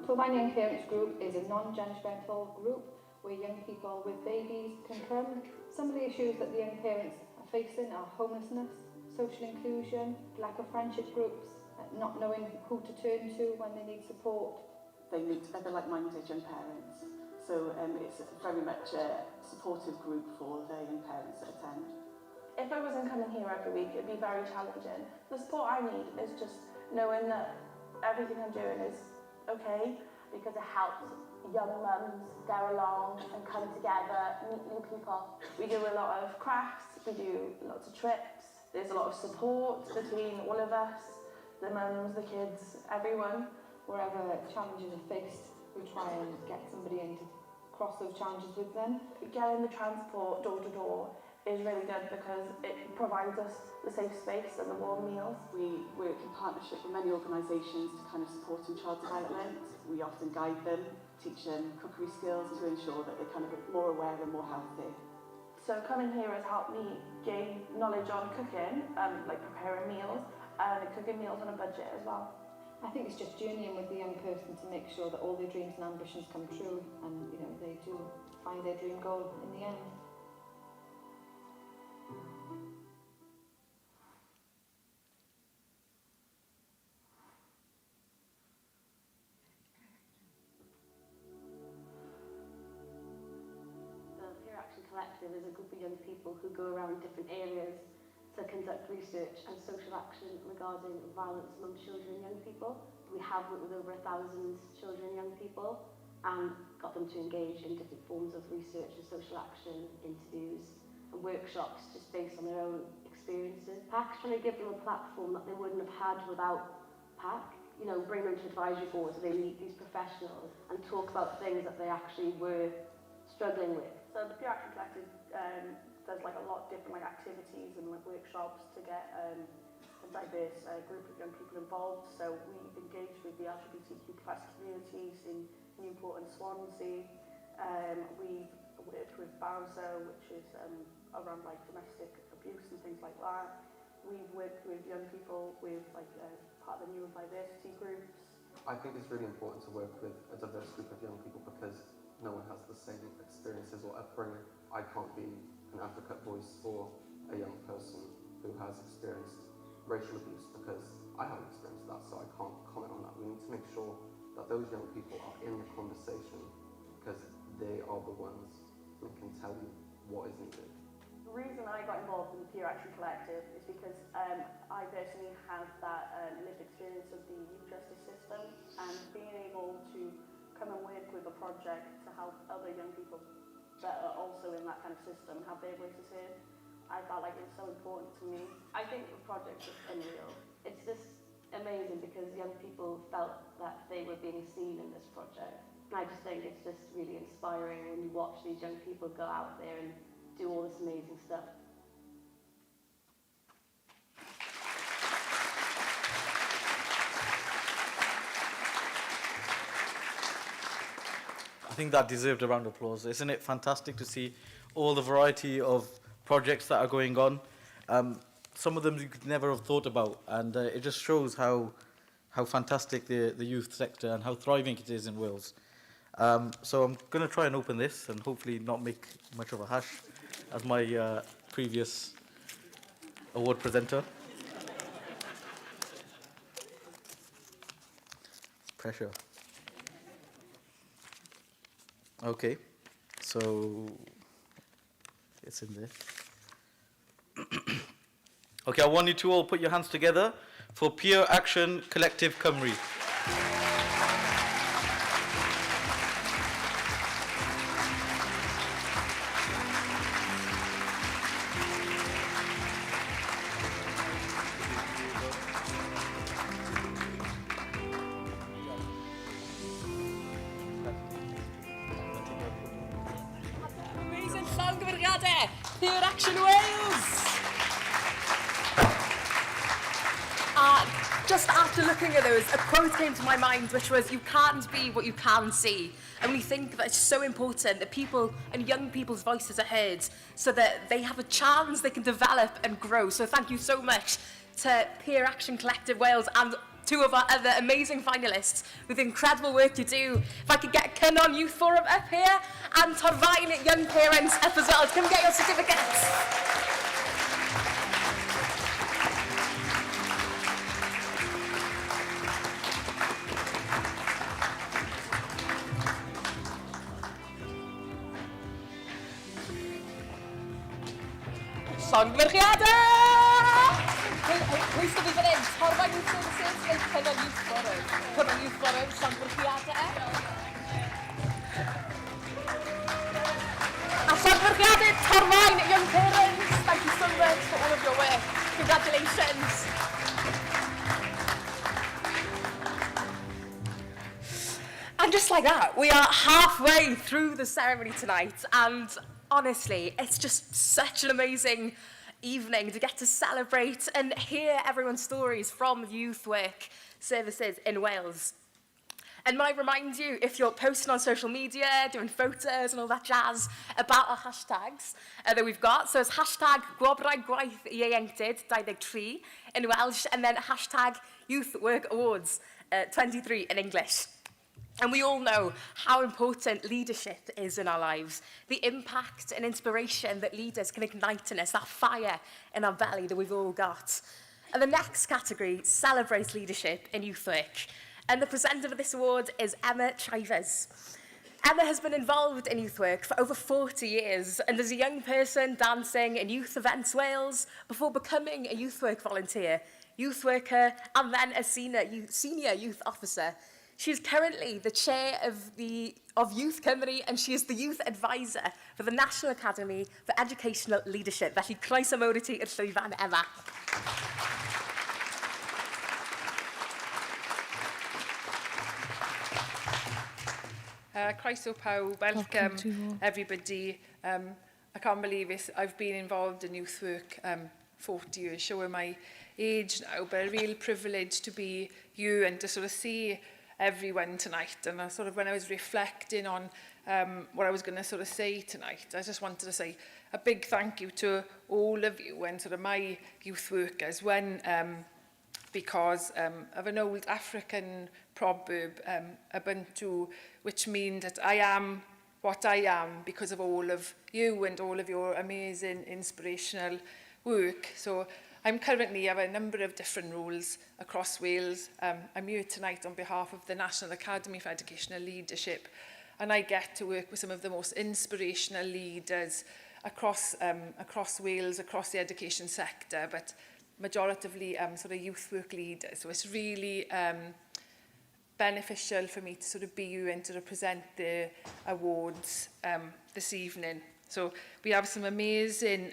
Twine Young Parents Group is a non-judgmental group where young people with babies can come. Some of the issues that the young parents are facing are homelessness, social inclusion, lack of friendship groups, not knowing who to turn to when they need support. They meet other like-minded young parents, so it's very much a supportive group for the young parents that attend. If I wasn't coming here every week, it'd be very challenging. The support I need is just knowing that everything I'm doing is okay, because it helps young mums get along and come together, meet new people. We do a lot of crafts, we do lots of trips, there's a lot of support between all of us, the mums, the kids, everyone. Wherever challenges are faced, we try and get somebody in to cross those challenges with them. Getting the transport door to door is really good because it provides us the safe space and the warm meals. We work in partnership with many organisations to kind of support in child development. We often guide them, teach them cookery skills to ensure that they're kind of more aware and more healthy. So coming here has helped me gain knowledge on cooking, like preparing meals, and cooking meals on a budget as well. I think it's just journeying with the young person to make sure that all their dreams and ambitions come true, and they do find their dream goal in the end. The Peer Action Collective is a group of young people who go around different areas to conduct research and social action regarding violence among children and young people. We have worked with over 1,000 children and young people and got them to engage in different forms of research and social action, interviews and workshops just based on their own experiences. PAC's trying to give them a platform that they wouldn't have had without PAC. Bring them to advisory boards so they meet these professionals and talk about things that they actually were struggling with. So the Peer Action Collective does like a lot of different activities and workshops to get a diverse group of young people involved. So we've engaged with the LGBTQ+ communities in Newport and Swansea. We've worked with Bowser, which is around like domestic abuse and things like that. We've worked with young people with part of the neurodiversity groups. I think it's really important to work with a diverse group of young people because no one has the same experiences or upbringing. I can't be an advocate voice for a young person who has experienced racial abuse because I haven't experienced that, so I can't comment on that. We need to make sure that those young people are in the conversation because they are the ones who can tell you what is needed. The reason I got involved in the Peer Action Collective is because I personally have that lived experience of the youth justice system, and being able to come and work with a project to help other young people that are also in that kind of system have their voices heard. I felt like it was so important to me. I think the project is unreal. It's just amazing because young people felt that they were being seen in this project. And I just think it's just really inspiring when you watch these young people go out there and do all this amazing stuff. I think that deserved a round of applause. Isn't it fantastic to see all the variety of projects that are going on? Some of them you could never have thought about, and it just shows how fantastic the youth sector and how thriving it is in Wales. So I'm going to try and open this and hopefully not make much of a hash as my previous award presenter. Pressure. Okay, so it's in there. Okay, I want you to all put your hands together for Peer Action Collective Cymru. Amazing llongyfarchiadau, Peer Action Wales! Just after looking at those, a quote came to my mind, which was, "You can't be what you can't see." And we think that it's so important that people and young people's voices are heard so that they have a chance, they can develop and grow. So thank you so much to Peer Action Collective Wales and two of our other amazing finalists with the incredible work you do. If I could get Cynon Youth Forum up here and Torfaen Young Parents up as well. Come get your certificates. Llongyfarchiadau! Pwy sydd wedi fan hyn? Torfa Youth Services neu Cynon Youth Forum? Cynon Youth Forum, llongyfarchiadau. A llongyfarchiadau Torfaen Young Parents. Thank you so much for all of your work. Congratulations. And just like that, we are halfway through the ceremony tonight, and honestly, it's just such an amazing evening to get to celebrate and hear everyone's stories from youth work services in Wales. And might remind you, if you're posting on social media, doing photos and all that jazz, about our hashtags that we've got. So it's hashtag Gwobrau Gwaith Ieuenctid 23 in Welsh, and then hashtag Youth Work Awards 23 in English. And we all know how important leadership is in our lives, the impact and inspiration that leaders can ignite in us, that fire in our belly that we've all got. And the next category celebrates leadership in youth work. And the presenter of this award is Emma Chivers. Emma has been involved in youth work for over 40 years, and as a young person dancing in Youth Events Wales before becoming a youth work volunteer, youth worker, and then a senior youth officer. She is currently the chair of Youth Cymru, and she is the youth advisor for the National Academy for Educational Leadership. Felly, croeso mawr I ti i'r llwyfan, Emma. Croeso pawb, welcome everybody. I can't believe it. I've been involved in youth work 40 years, showing my age now, but a real privilege to be you and to sort of see everyone tonight. And when I was reflecting on what I was going to sort of say tonight, I just wanted to say a big thank you to all of you and sort of my youth workers because of an old African proverb, Ubuntu, which means that I am what I am because of all of you and all of your amazing inspirational work. So I'm currently have a number of different roles across Wales. I'm here tonight on behalf of the National Academy for Educational Leadership, and I get to work with some of the most inspirational leaders across Wales, across the education sector, but majoritively sort of youth work leaders. So it's really beneficial for me to sort of be here and to represent the awards this evening. So we have some amazing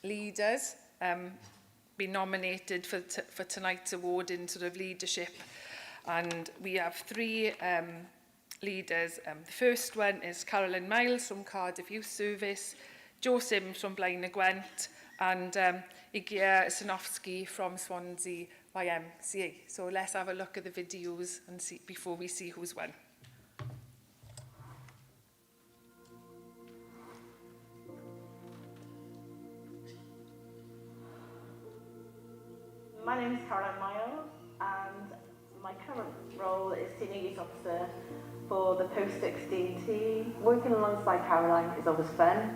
leaders been nominated for tonight's award in sort of leadership, and we have three leaders. The first one is Carolyn Miles from Cardiff Youth Service, Jo Sims from Blaen y Gwent, and Igia Sanofsky from Swansea YMCA. So let's have a look at the videos and see before we see who's won. My name is Caroline Miles, and my current role is Senior Youth Officer for the Post-16 team. Working alongside Caroline is always fun.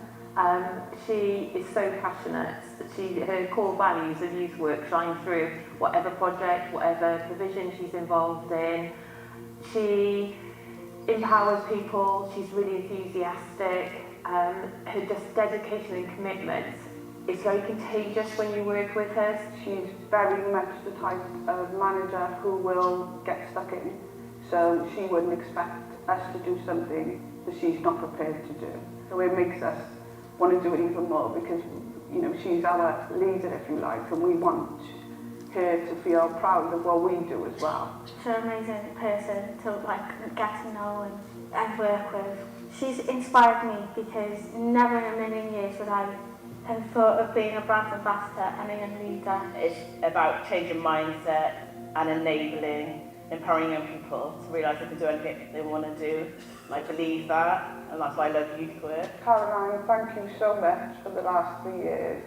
She is so passionate. Her core values of youth work shine through whatever project, whatever provision she's involved in. She empowers people, she's really enthusiastic. Her just dedication and commitment is very contagious when you work with her. She's very much the type of manager who will get stuck in. So she wouldn't expect us to do something that she's not prepared to do. So it makes us want to do it even more because, you know, she's our leader, if you like, and we want her to feel proud of what we do as well. She's an amazing person to get to know and work with. She's inspired me because never in a million years would I have thought of being a brand ambassador and a young leader. It's about changing mindset and enabling, empowering young people to realise they can do anything they want to do. And I believe that, and that's why I love youth work. Caroline, thank you so much for the last 3 years.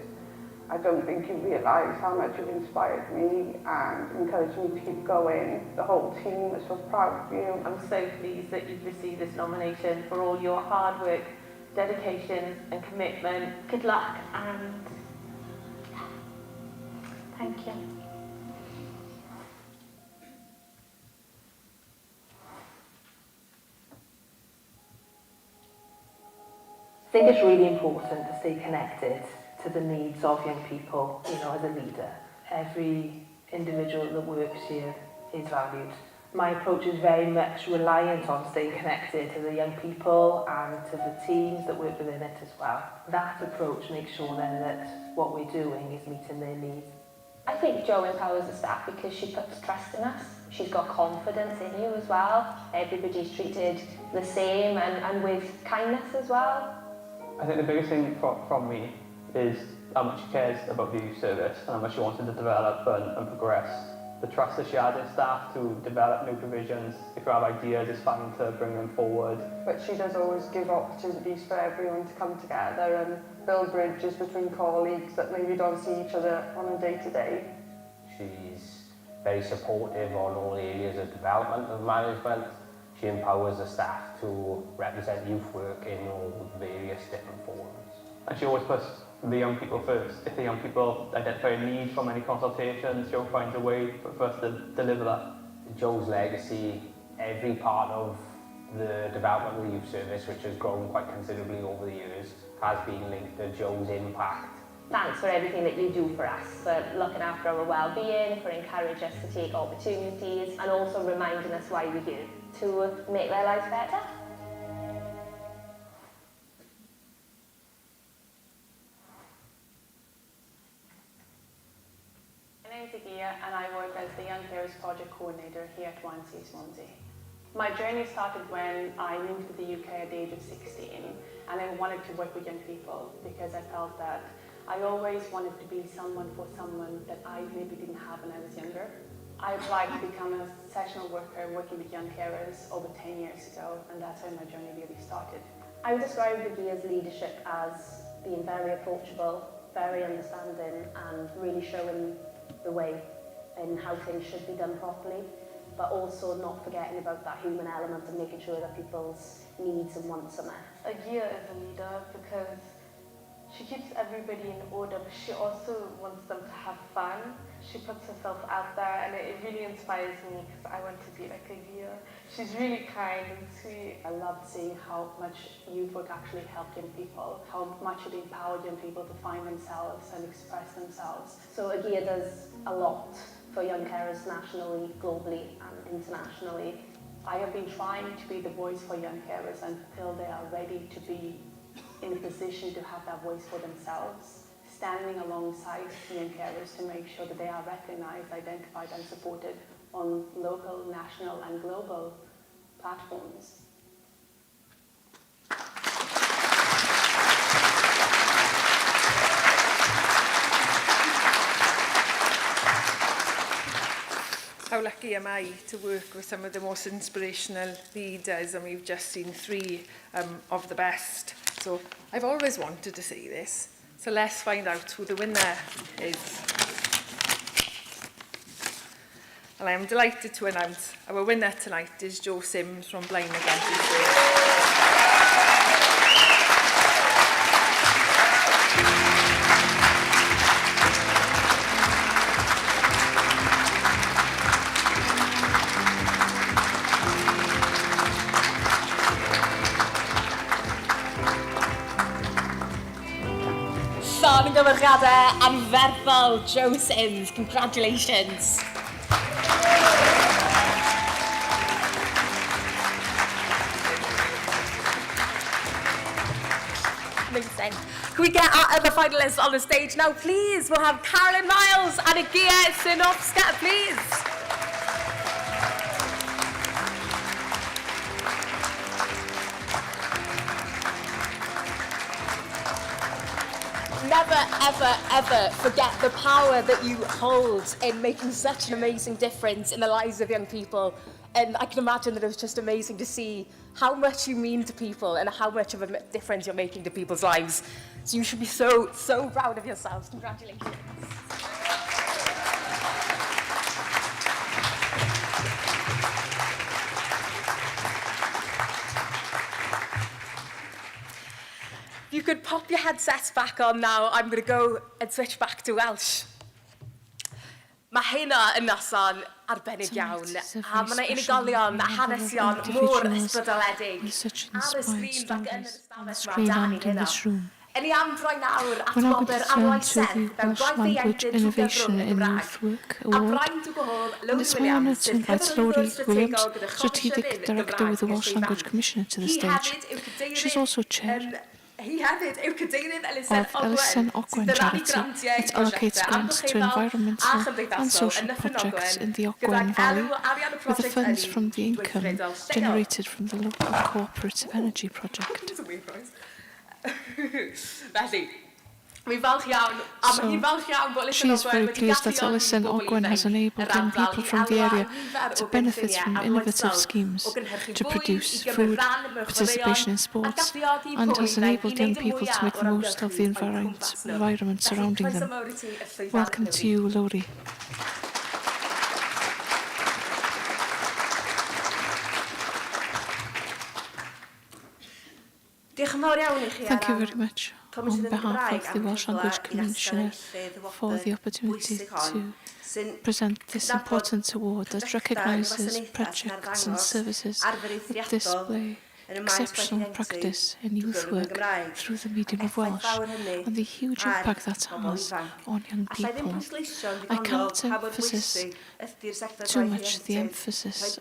I don't think you realise how much you've inspired me and encouraged me to keep going. The whole team is so proud of you. I'm so pleased that you've received this nomination for all your hard work, dedication and commitment. Good luck and thank you. I think it's really important to stay connected to the needs of young people, you know, as a leader. every individual that works here is valued. My approach is very much reliant on staying connected to the young people and to the teams that work within it as well. That approach makes sure then that what we're doing is meeting their needs. I think Jo empowers the staff because she puts trust in us. She's got confidence in you as well. Everybody's treated the same and with kindness as well. I think the biggest thing from me is how much she cares about the youth service and how much she wants it to develop and progress. The trust that she has in staff to develop new provisions, if you have ideas, it's fine to bring them forward. But she does always give opportunities for everyone to come together and build bridges between colleagues that maybe don't see each other on a day-to-day. She's very supportive on all areas of development of management. She empowers the staff to represent youth work in all various different forums. And she always puts the young people first. If the young people identify a need from any consultations, Jo finds a way for us to deliver that. Jo's legacy, every part of the development of the youth service, which has grown quite considerably over the years, has been linked to Jo's impact. Thanks for everything that you do for us, for looking after our well-being, for encouraging us to take opportunities and also reminding us why we're here, to make their lives better. My name is Agia and I work as the Young Carers Project Coordinator here at YMCA Swansea. My journey started when I moved to the UK at the age of 16 and I wanted to work with young people because I felt that I always wanted to be someone for someone that I maybe didn't have when I was younger. I applied to become a sessional worker working with young carers over 10 years ago, and that's how my journey really started. I would describe Agia's leadership as being very approachable, very understanding and really showing the way and how things should be done properly, but also not forgetting about that human element and making sure that people's needs and wants are met. Agia is a leader because she keeps everybody in order, but she also wants them to have fun. She puts herself out there and it really inspires me because I want to be like Agia. She's really kind and sweet. I loved seeing how much youth work actually helped young people, how much it empowered young people to find themselves and express themselves. So Agia does a lot for young carers nationally, globally and internationally. I have been trying to be the voice for young carers until they are ready to be in a position to have that voice for themselves, standing alongside young carers to make sure that they are recognised, identified and supported on local, national and global platforms. How lucky am I to work with some of the most inspirational leaders, and we've just seen three of the best. So I've always wanted to see this. So let's find out who the winner is. And I am delighted to announce our winner tonight is Jo Sims from Blind Against Son gymryddiadau anferthol, Jo Sims. Congratulations. Amazing. Can we get our other finalists on the stage now, please? We'll have Carolyn Miles and Agia Sinowska, please. Never, ever, ever forget the power that you hold in making such an amazing difference in the lives of young people. And I can imagine that it was just amazing to see how much you mean to people and how much of a difference you're making to people's lives. So you should be so, so proud of yourselves. Congratulations. You could pop your headsets back on now. I'm going to go and switch back to Welsh. Mae hynna yn noson arbennig iawn, a mae yna unigolion a hanesion mor ysbrydoledig ar y sgrin ac yn yr ystafell mae dan i hynna. Yn ei amdroi nawr at We're now going wobr to turn arwaith to the serth mewn Welsh gwaith Language ieuenctid trwy Innovation gyfrwng y in Gymraeg. Youth Work A Award. Brian Dwgwhol, And Lowry it's my honour Williams, to sydd invite cyfarwyddwr Lowry Williams, strategol gyda Strategic Chomisiynydd Director with the Welsh Language Commissioner, to the stage. She's also chair Hi hefyd yw cadeirydd Elusen of Elusen Ogwen, Ogwen sydd yn rhannu Charity. grantiau It allocates grants to environmental and social projects in the Ogwen Valley, with the funds from the income generated from the local cooperative energy project. Felly, mi'n falch iawn, a mae hi'n falch iawn bod She is very pleased that Elusen Ogwen has enabled young people from the area to benefit from innovative schemes to produce food, participation in sports, and has enabled young people to make the most of the environment surrounding them. Welcome to you, Lowry. Thank you very much on behalf of the Welsh Language Commissioner for the opportunity to present this important award that recognises projects and services that display exceptional practice in youth work through the medium of Welsh and the huge impact that has on young people. I cannot emphasise too much the emphasis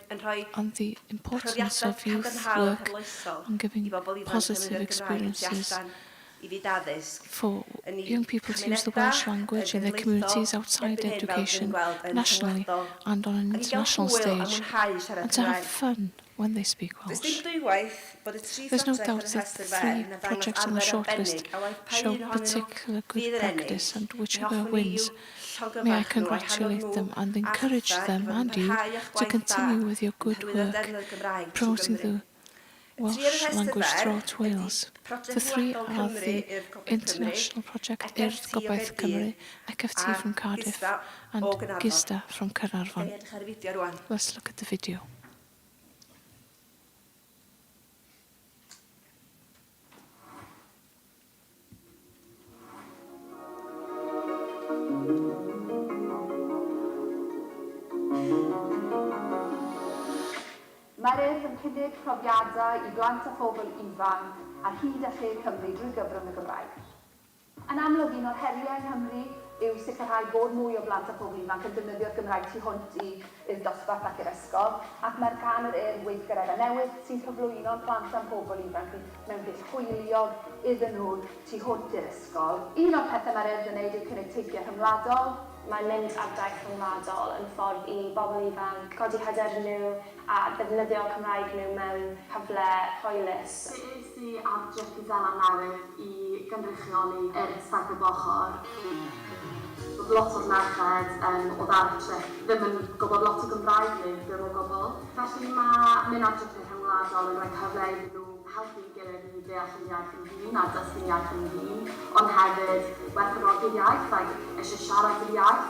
on the importance of youth work and giving positive experiences for young people to use the Welsh language in their communities outside education, nationally and on an international stage, and to have fun when they speak Welsh. There's no doubt that the 3 projects on the shortlist show particular good practice, and whichever wins, may I congratulate them and encourage them and you to continue with your good work promoting the Welsh language throughout Wales. The 3 are the international project Urdd Gobaith Cymru, ECFT from Cardiff and Gisda from Caernarfon. Let's look at the video. Mae'r Urdd yn cynnig profiadau I blant a phobl ifanc ar hyd a lle Cymru drwy gyfrwng y Gymraeg. Yn amlwg, un o'r heriau yng Nghymru yw sicrhau bod mwy o blant a phobl ifanc yn defnyddio'r Gymraeg tu hwnt i'r dosbarth ac i'r ysgol, ac mae'r gan yr Urdd weithgaredda newydd sy'n cyflwyno'r plant a'n pobl ifanc mewn beth hwyliog iddyn nhw tu hwnt i'r ysgol. Un o'r pethau mae'r Urdd yn gwneud yw cynnig teithiau rhyngwladol. Mae'n mynd ar daith rhyngwladol yn ffordd I bobl ifanc godi hyder nhw a ddefnyddio Cymraeg nhw mewn cyfle hwylus. Beth ydy adref Gisela newydd I gynrychioli saith o bochor? Oedd lot o'r merched o ddartref ddim yn gwybod lot o Gymraeg neu ddim o gwbl. Felly mae mynd adref rhyngwladol yn rhoi cyfle iddyn nhw helpu'n gilydd I ddeall yn iaith yn hun a dysgu'n iaith yn hun, ond hefyd werthfawrogi'r iaith, eisiau siarad yr iaith.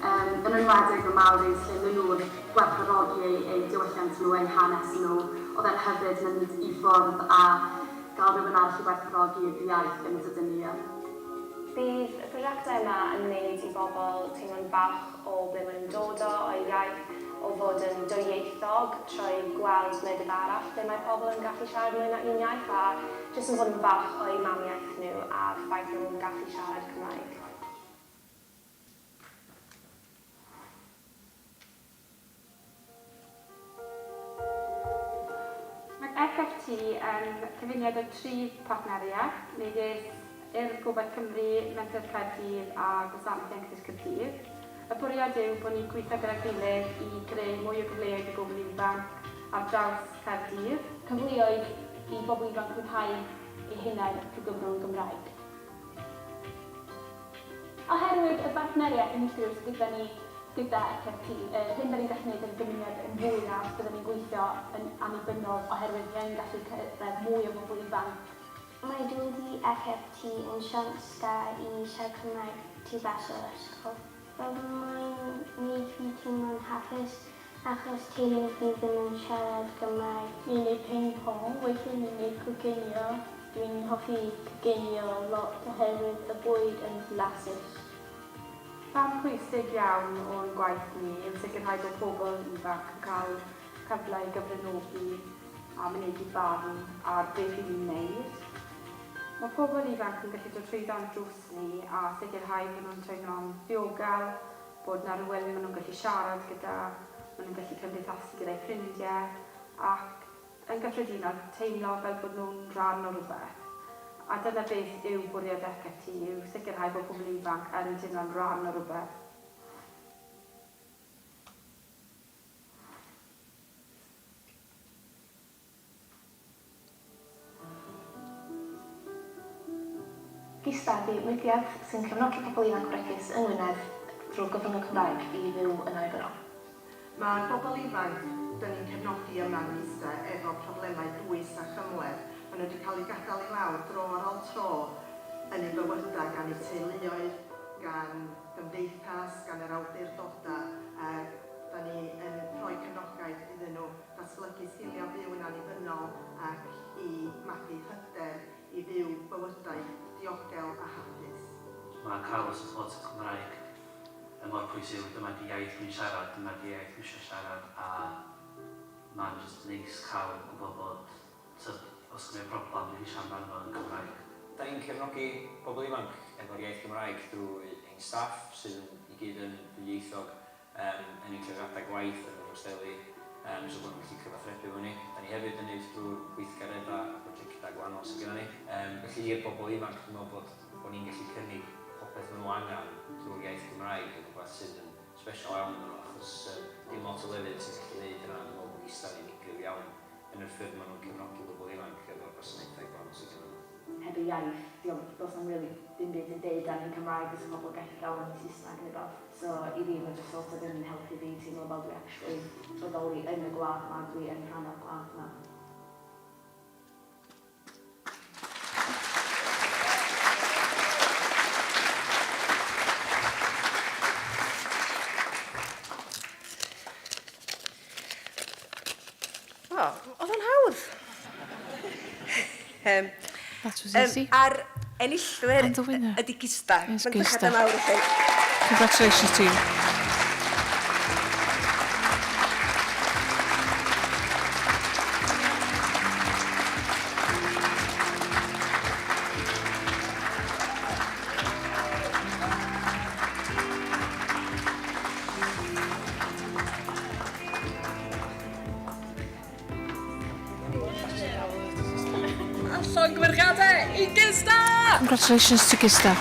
Yn enwedig y Māoris lle maen nhw'n werthfawrogi eu diwylliant nhw, eu hanes nhw, oedd e'n hefyd mynd I ffwrdd a gael rhywun arall I werthfawrogi'r iaith yn dydyn ni. Bydd y prosiectau yma yn wneud I bobl teimlo'n falch o ble maen nhw'n dod o'i iaith, o fod yn dwyieithog trwy gweld gwledydd arall lle mae pobl yn gallu siarad mwy na un iaith a jyst yn fod yn falch o'i mamiaith nhw a'r ffaith nhw yn gallu siarad Cymraeg. Mae ECFT yn cyfuniad o 3 partneriaeth, megis Urdd Gobaith Cymru, Menter Caerdydd a Gwasanaeth Ieuenctid Caerdydd. Y bwriad yw bod ni'n gweithio gyda'r gilydd I greu mwy o gyfleoedd I bobl ifanc ar draws Caerdydd. Cyfleoedd I bobl ifanc rhyddhau eu hunain trwy gyfrwng Gymraeg. Oherwydd y partneriaeth yn sgwrs gyda ni gyda ECFT, hyn da ni'n gallu gwneud yn gymuned yn fwy na os byddwn ni'n gweithio yn annibynnol oherwydd hyn gallu cyrraedd mwy o bobl ifanc. Mae dod I ECFT yn siawns da I siarad Cymraeg tu fas o'r ysgol. Fel mae'n gwneud fi teimlo'n hapus achos teulu fi ddim yn siarad Gymraeg. Ni'n gwneud ping-pong, weithio ni'n gwneud coginio. Dwi'n hoffi coginio lot oherwydd y bwyd yn flasus. Rhan pwysig iawn o'n gwaith ni yn sicrhau bod pobl ifanc yn cael cyfle I gyfranogi a mynegi barn ar beth I ni'n wneud. Mae pobl ifanc yn gallu dod trwyddo'n drws ni a sicrhau bod nhw'n teimlo'n ddiogel, bod na rhywun maen nhw'n gallu siarad gyda, maen nhw'n gallu cymdeithasu gyda'i ffrindiau ac yn gyffredinol teimlo fel bod nhw'n rhan o rhywbeth. A dyna beth yw bwriad FKT, yw sicrhau bod pobl ifanc yn teimlo'n rhan o rhywbeth. Gista ydy mudiad sy'n cefnogi pobl ifanc bregus yng Ngwynedd drwy gyfrwng y Cymraeg i fyw yn oebynnol. Mae bobl ifanc dyn ni'n cefnogi yma yn Gista efo problemau dwys a chymleth. Maen nhw wedi cael eu gadael i lawr dro ar ôl tro yn eu bywydau gan eu teuluoedd, gan gymdeithas, gan yr awdurdodau. Da ni yn rhoi cefnogaeth iddyn nhw datblygu sgiliau byw yn annibynnol ac i magu hyder i fyw bywydau diogel a hapus. Mae cael y support y Cymraeg yn mor pwysig. Dyma di iaith dwi'n siarad, dyma di iaith dwi'n siarad a mae'n just neis cael gwybod bod os yna broblem dwi'n siarad amdano yn Gymraeg. Da ni'n cefnogi pobl ifanc efo'r iaith Gymraeg drwy ein staff sydd i gyd yn ddwyieithog yn eu cyfriadau gwaith yn yr hosteli so bod nhw'n gallu cyfathrebu efo ni. Da ni hefyd yn neud drwy gweithgareddau a prosiectau gwahanol sydd gyda ni. Felly i'r bobl ifanc, dwi'n meddwl bod ni'n gallu cynnig popeth maen nhw angen drwy'r iaith Gymraeg yn rhywbeth sydd yn special iawn yn nhw, achos dim lot o lefydd sy'n gallu neud yna. Dwi'n meddwl bod Gista ni'n unigryw iawn yn yr ffyrdd maen nhw'n cefnogi bobl ifanc efo'r gwasanaethau gwahanol sydd gyda nhw. Heb y iaith, does na'm really dim byd yn deud am yn Cymraeg os yma pobl gallu gael yn Saesneg neu beth. So i fi mae'n just sort of yn helpu fi teimlo fel dwi actually bodoli yn y gwlad yma, dwi yn rhan o'r gwlad yma. Oedd o'n hawdd. That was easy. A'r enillwyr ydi Gista. Yes, Gista. Mawr i chi. Congratulations to you. Llongyfarchiadau i Gista! Congratulations to Gista.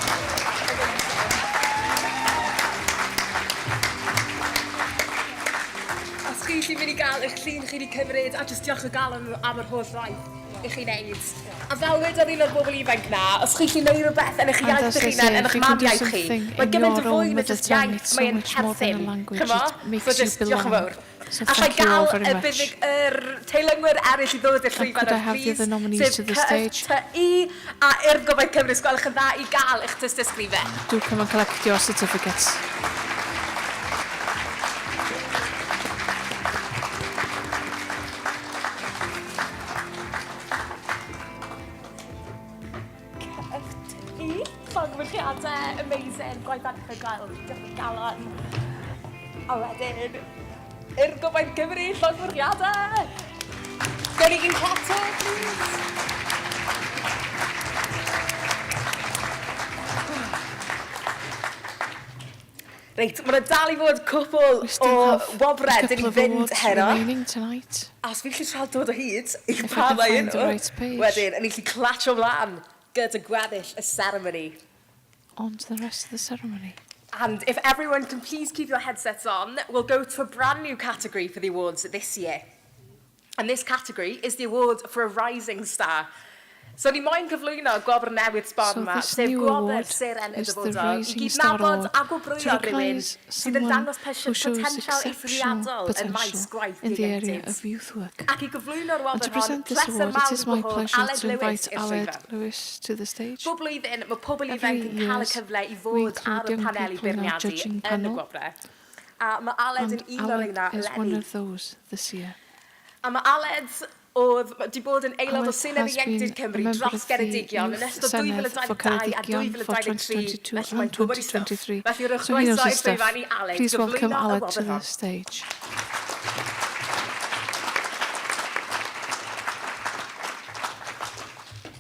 Os chi eisiau mynd i gael eich llun chi wedi cymryd a jyst diolch o gael am yr holl waith i chi wneud. A fel wedodd un o'r bobl ifanc na, os chi eisiau gwneud rhywbeth yn eich iaith eich hunain, yn eich mam iaith chi, mae gymaint o fwy na jyst iaith, mae'n perthyn. Cymo? So jyst diolch yn fawr. So a thank you all very gael much. Yr teilynwyr eraill i ddod i'r llwyfan Could I have the other nominees to the stage? CFTI a Urdd Gobaith Cymru, sgwelwch yn dda i gael eich tystysgrifau. Do come and collect your certificates. CFTI, llongyfarchiadau, amazing, gwaith anhygoel, diolch yn galon. A wedyn, Urdd Gobaith Cymru, llongyfarchiadau. Gen i un clato, please. Reit, mae'n dal i fod cwpl o wobred yn i fynd heno. A os fi'n gallu trol dod o hyd i pa mae nhw, wedyn, yn i gallu clatio mlaen gyda gweddill y ceremony. On to the rest of the ceremony. And if everyone can please keep your headsets on, we'll go to a brand new category for the awards this year. And this category is the award for a rising star. So ni moyn cyflwyno gwobr newydd sbon yma, sef gwobr seren y dyfodol, i gyd nabod a gwobrwyo rhywun sydd yn dangos potensial eithriadol yn maes gwaith ieuenctid. Ac i gyflwyno'r wobr hon, pleser mawr o Aled Lewis i'r llwyfan. Bob blwyddyn, mae pobl ifanc yn cael y cyfle i fod ar y paneli beirniadu yn y gwobre. A mae Aled yn un o'r reina leni. A mae Aled wedi bod yn aelod o Senedd Ieuenctid Cymru dros Geredigion yn ystod 2022 a 2023, felly mae'n gwybod i stuff. Felly rwch groeso i'r llwyfan i Aled. Please welcome Aled to the stage.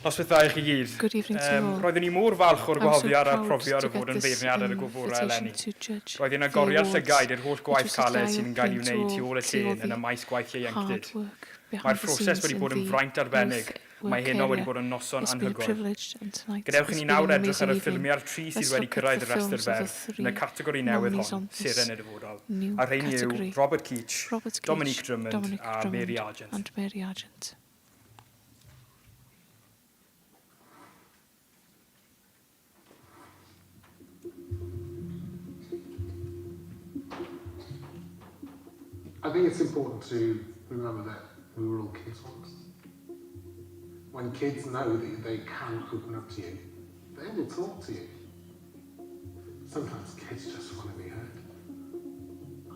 Noswaith dda i chi gyd. Good evening to you all. Roeddwn ni môr falch o'r I'm so gwahoddiad a'r proud profiad to o fod get yn this feirniad ar y gwbwrau invitation eleni. to judge Roedd hi'n the agoriad awards. llygaid i'r holl It gwaith was a caled sy'n cael ei eye-opening wneud tu ôl y to all llun yn y the maes gwaith ieuenctid. hard work behind Mae'r the proses scenes wedi in bod yn the fraint arbennig. youth Mae work hyn o wedi area. bod yn noson It's been a anhygoel. privilege, and tonight Gadewch has i ni been nawr an edrych ar y amazing ffilmiau'r evening. tri sydd Let's wedi look at cyrraedd the y restr films of the ferch yn y three categori newydd nominees hon, on sir this yn y dyfodol. new A rhain yw category. Robert Keach, Robert Keach, Dominic Drummond Dominic a Drummond Mary Argent. and Mary Argent. I think it's important to remember that we were all kids once. When kids know that they can open up to you, they will talk to you. Sometimes kids just want to be heard.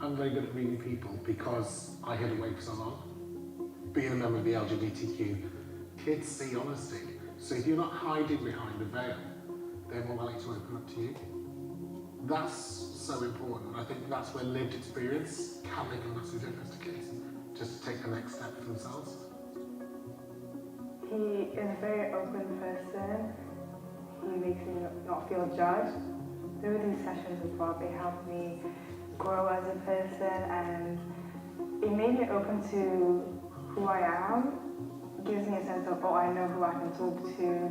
I'm very good at reading people because I hid away for so long. Being a member of the LGBTQ, kids see honesty. So if you're not hiding behind a veil, they're more likely to open up to you. That's so important. I think that's where lived experience can make a massive difference to kids, just to take the next step for themselves. He is a very open person. He makes me not feel judged. Through these sessions as well, they helped me grow as a person, and it made me open to who I am. It gives me a sense of, oh, I know who I can talk to.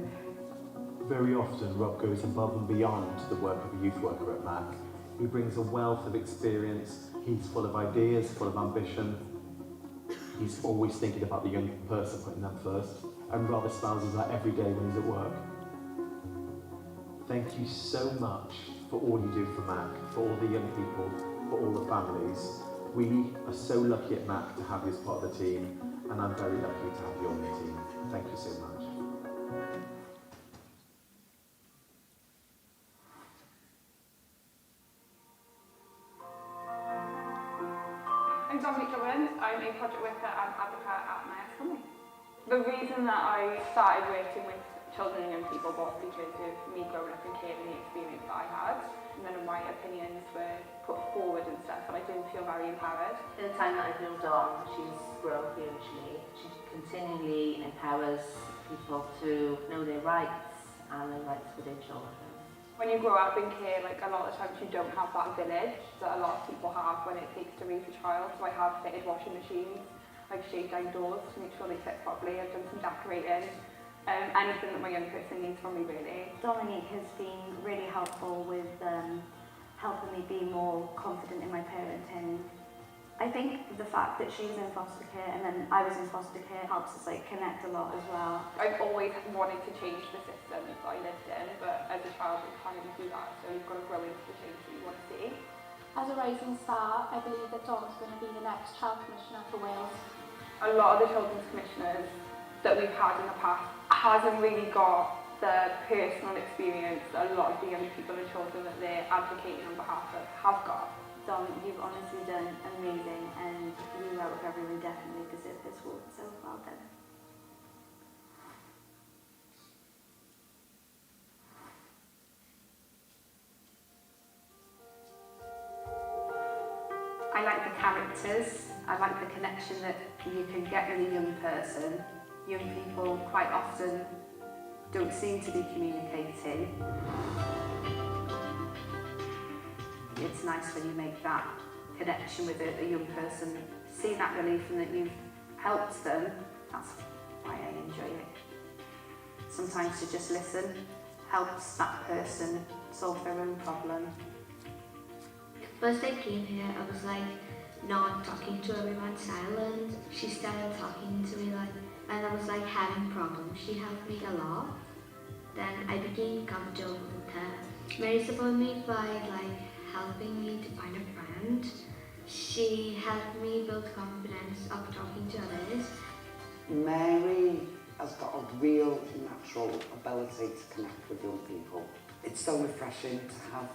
Very often, Rob goes above and beyond the work of a youth worker at MAC. He brings a wealth of experience. He's full of ideas, full of ambition. He's always thinking about the young person, putting them first. And Rob espouses that every day when he's at work. Thank you so much for all you do for MAC, for all the young people, for all the families. We are so lucky at MAC to have you as part of the team, and I'm very lucky to have you on the team. Thank you so much. I'm Dominic Drummond. I'm a project worker and advocate at my ex-family. The reason that I started working with children and young people was because of me growing up in care and the experience that I had. None of my opinions were put forward and stuff, and I didn't feel very empowered. In the time that I've moved on, she's grown hugely. She continually empowers people to know their rights and their rights for their children. When you grow up in care, like a lot of times you don't have that village that a lot of people have when it takes to raise a child. So I have fitted washing machines, I've shaved down doors to make sure they fit properly, I've done some decorating, anything that my young person needs from me really. Dominique has been really helpful with helping me be more confident in my parenting. I think the fact that she was in foster care and then I was in foster care helps us like connect a lot as well. I've always wanted to change the system that I lived in, but as a child you can't really do that, so you've got to grow into the change that you want to see. As a rising star, I believe that Dom's going to be the next Child Commissioner for Wales. A lot of the children's commissioners that we've had in the past hasn't really got the personal experience that a lot of the young people and children that they're advocating on behalf of have got. Dom, you've honestly done amazing, and you out of everyone definitely deserve this award, so well done. I like the characters, I like the connection that you can get with a young person. Young people quite often don't seem to be communicating. It's nice when you make that connection with a young person, see that relief and that you've helped them. That's why I enjoy it. Sometimes to just listen helps that person solve their own problem. First I came here, I was like not talking to everyone, silent. She started talking to me and I was like having problems. She helped me a lot. Then I became comfortable with her. Mary supported me by helping me to find a friend. She helped me build confidence of talking to others. Mary has got a real natural ability to connect with young people. It's so refreshing to have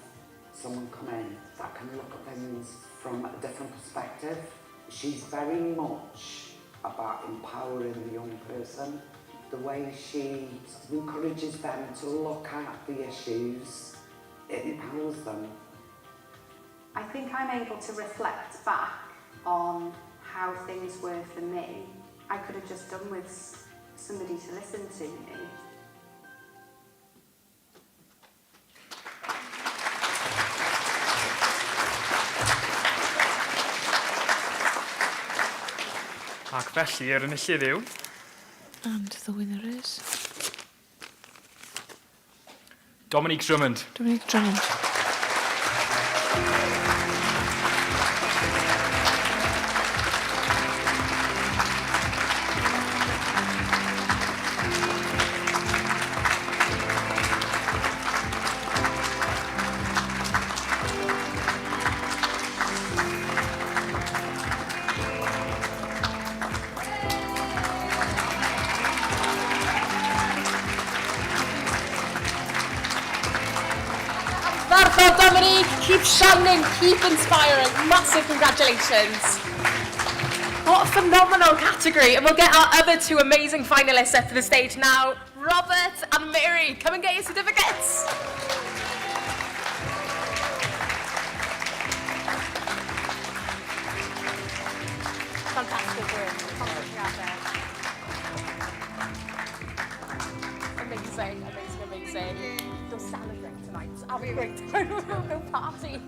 someone come in that can look at things from a different perspective. She's very much about empowering the young person. The way she encourages them to look at the issues, it empowers them. I think I'm able to reflect back on how things were for me. I could have just done with somebody to listen to me, Ac felly, yr enillydd yw... And the winner is... Dominique Drummond. Dominique Drummond. Dominique, keep shining, keep inspiring. Massive congratulations. What a phenomenal category. And we'll get our other two amazing finalists up to the stage now. Robert and Mary, come and get your certificates. Fantastic work. Amazing, amazing, amazing. You'll celebrate tonight. I'll be a great time. We'll party.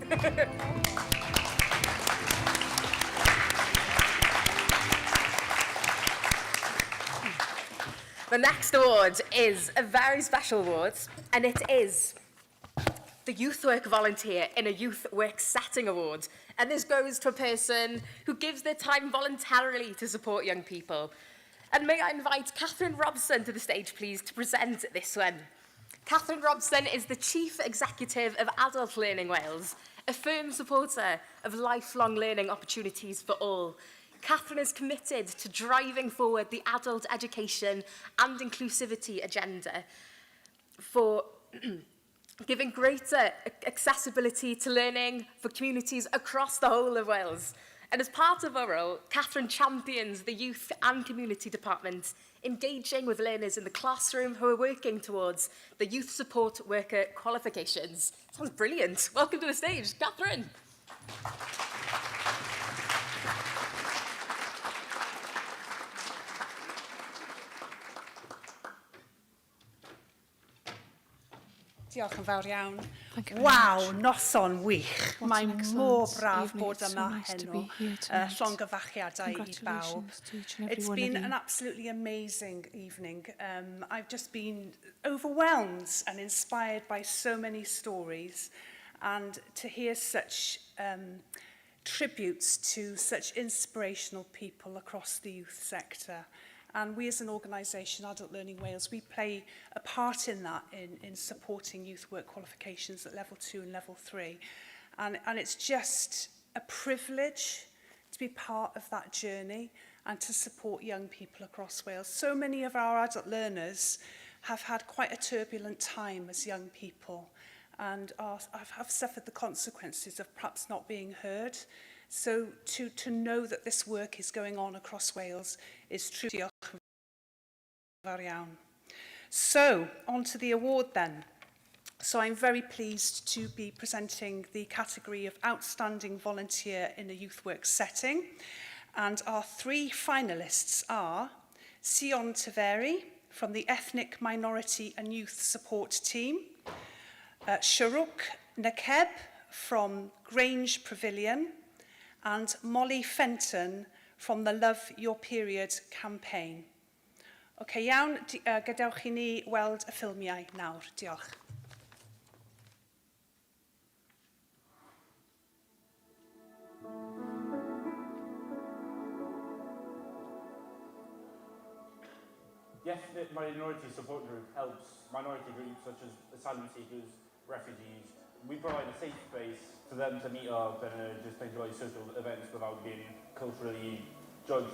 The next award is a very special award, and it is the Youth Work Volunteer in a Youth Work Setting Award. And this goes to a person who gives their time voluntarily to support young people. And may I invite Catherine Robson to the stage, please, to present this one. Catherine Robson is the Chief Executive of Adult Learning Wales, a firm supporter of lifelong learning opportunities for all. Catherine is committed to driving forward the adult education and inclusivity agenda for giving greater accessibility to learning for communities across the whole of Wales. And as part of her role, Catherine champions the Youth and Community Department, engaging with learners in the classroom who are working towards the Youth Support Worker qualifications. Sounds brilliant. Welcome to the stage, Catherine. Diolch yn fawr iawn. Waw, noson wych. Mae'n mor braf bod yma heno. Llongyfachiadau I bawb. It's been an absolutely amazing evening. I've just been overwhelmed and inspired by so many stories, and to hear such tributes to such inspirational people across the youth sector. And we as an organisation, Adult Learning Wales, we play a part in that, in supporting youth work qualifications at level 2 and level 3. And it's just a privilege to be part of that journey and to support young people across Wales. So many of our adult learners have had quite a turbulent time as young people and have suffered the consequences of perhaps not being heard. So to know that this work is going on across Wales is truly very iawn. So, on to the award then. So I'm very pleased to be presenting the category of Outstanding Volunteer in a Youth Work Setting. And our three finalists are Sion Taveri from the Ethnic Minority and Youth Support Team, Sharuk Nakeb from Grange Pavilion, and Molly Fenton from the Love Your Period campaign. OK, iawn, gadewch I ni weld y ffilmiau nawr. Diolch. The Ethnic Minority Support Group helps minority groups such as asylum seekers, refugees. We provide a safe space for them to meet up and just enjoy social events without being culturally judged.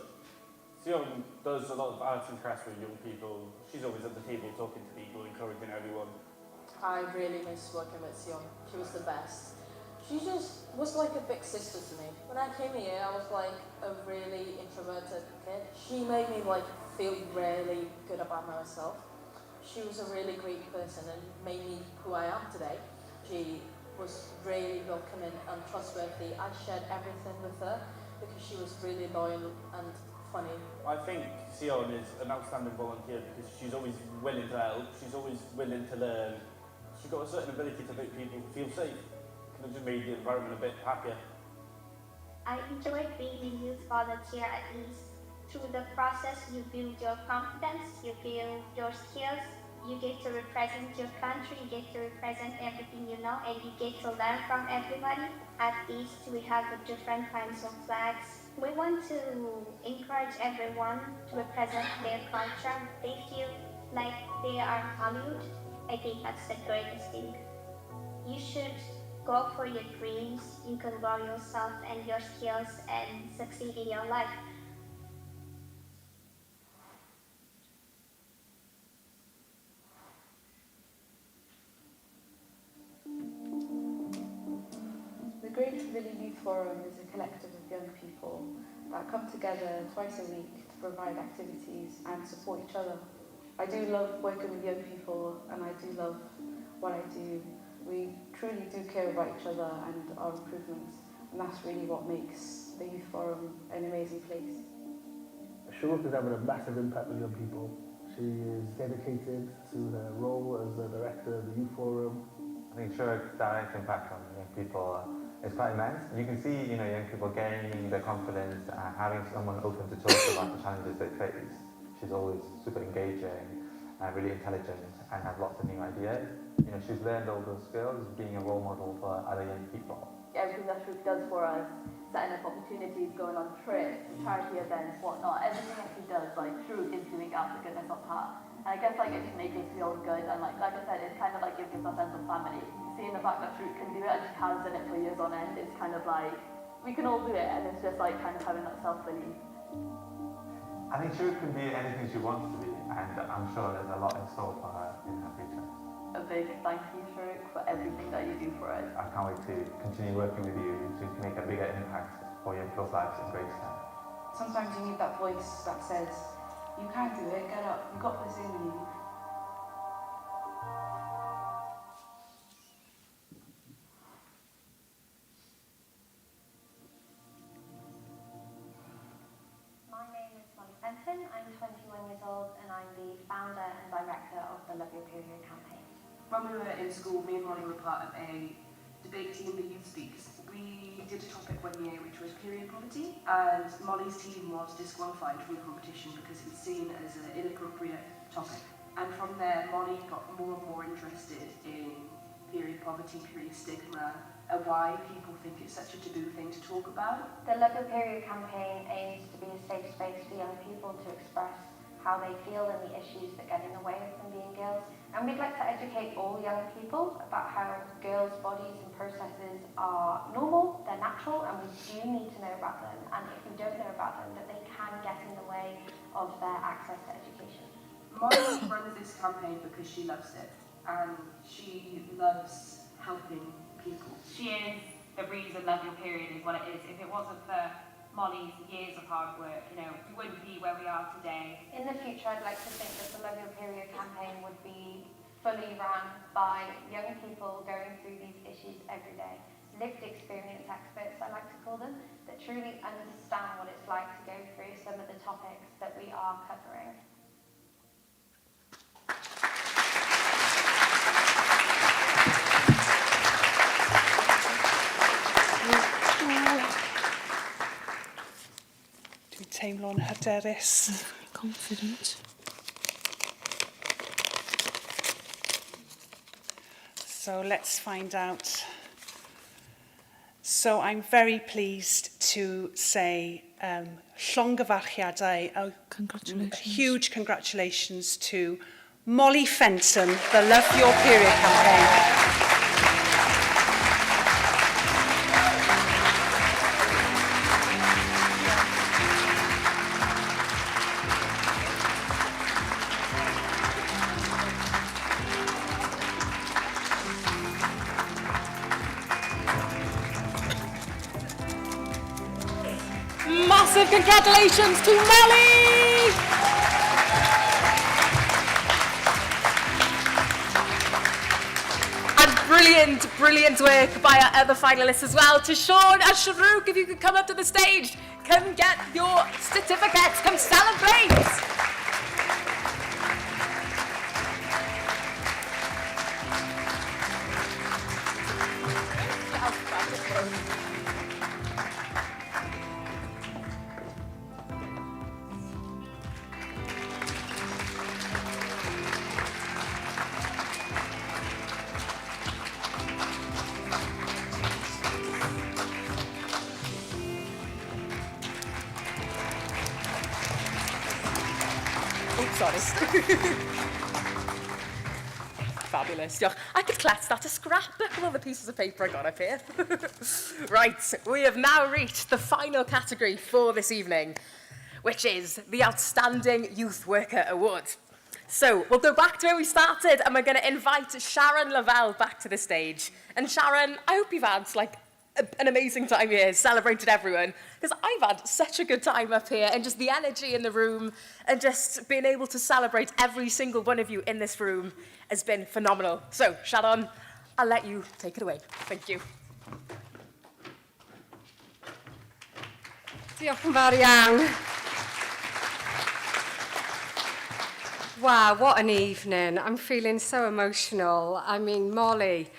Sion does a lot of arts and crafts with young people. She's always at the table talking to people, encouraging everyone. I really miss working with Sion. She was the best. She just was like a big sister to me. When I came here, I was like a really introverted kid. She made me like feel really good about myself. She was a really great person and made me who I am today. She was really welcoming and trustworthy. I shared everything with her because she was really loyal and funny. I think Sion is an outstanding volunteer because she's always willing to help, she's always willing to learn. She's got a certain ability to make people feel safe. Kind of just made the environment a bit happier. I enjoyed being a youth volunteer at East. Through the process, you build your confidence, you build your skills, you get to represent your country, you get to represent everything you know, and you get to learn from everybody. At East, we have the different kinds of flags. We want to encourage everyone to represent their culture. They feel like they are valued. I think that's the greatest thing. You should go for your dreams. You can grow yourself and your skills and succeed in your life. The Great Villa Youth Forum is a collective of young people that come together twice a week to provide activities and support each other. I do love working with young people and I do love what I do. We truly do care about each other and our improvements, and that's really what makes the Youth Forum an amazing place. Sharuk is having a massive impact with young people. She is dedicated to her role as the director of the Youth Forum. I think Sharuk's direct impact on young people is quite immense. You can see, young people gaining their confidence, having someone open to talk about the challenges they face. She's always super engaging, really intelligent, and has lots of new ideas. She's learned all those skills being a role model for other young people. Everything that Sharuk does for us, setting up opportunities, going on trips, charity events, whatnot, everything that he does, Sharuk is doing out of the goodness of heart. And I guess it just makes us feel good, and like I said, it's kind of like gives us a sense of family. Seeing the fact that Sharuk can do it and she has done it for years on end, it's kind of like, we can all do it, and it's just kind of having that self-belief. I think Sharuk can be anything she wants to be, and I'm sure there's a lot in store for her in her future. A big thank you, Sharuk, for everything that you do for us. I can't wait to continue working with you to make a bigger impact for young people's lives in Greystone. Sometimes you need that voice that says, you can do it, get up, you got this in you. My name is Molly Fenton, I'm 21 years old and I'm the founder and director of the Love Your Period campaign. When we were in school, me and Molly were part of a debate team that Youth Speaks. We did a topic one year which was period poverty, and Molly's team was disqualified from the competition because it was seen as an inappropriate topic. And from there, Molly got more and more interested in period poverty, period stigma, and why people think it's such a taboo thing to talk about. The Love Your Period campaign aims to be a safe space for young people to express how they feel and the issues that get in the way of them being girls. And we'd like to educate all young people about how girls' bodies and processes are normal, they're natural, and we do need to know about them. And if we don't know about them, that they can get in the way of their access to education. Molly runs this campaign because she loves it, and she loves helping people. She is the reason Love Your Period is what it is. If it wasn't for Molly's years of hard work, we wouldn't be where we are today. In the future, I'd like to think that the Love Your Period campaign would be fully run by young people going through these issues every day. Lived experience experts, I like to call them, that truly understand what it's like to go through some of the topics that we are covering. Dwi'n teimlo'n hyderus. Confident. So let's find out. So I'm very pleased to say llongyfarchiadau, huge congratulations to Molly Fenton, the Love Your Period campaign. Massive congratulations to Molly! And brilliant work by our other finalists as well. To Sean and Sharuk, if you could come up to the stage, come get your certificates, come celebrate! Sorry. Fabulous, diolch. I could collect that a scrapbook of all the pieces of paper I got up here. Right, we have now reached the final category for this evening, which is the Outstanding Youth Worker Award. So, we'll go back to where we started, and we're going to invite Sharon Lavelle back to the stage. And Sharon, I hope you've had, an amazing time here, celebrated everyone, because I've had such a good time up here, and just the energy in the room, and just being able to celebrate every single one of you in this room has been phenomenal. So, Sharon, I'll let you take it away. Thank you. Diolch yn fawr iawn. Wow, what an evening. I'm feeling so emotional. I mean, Molly,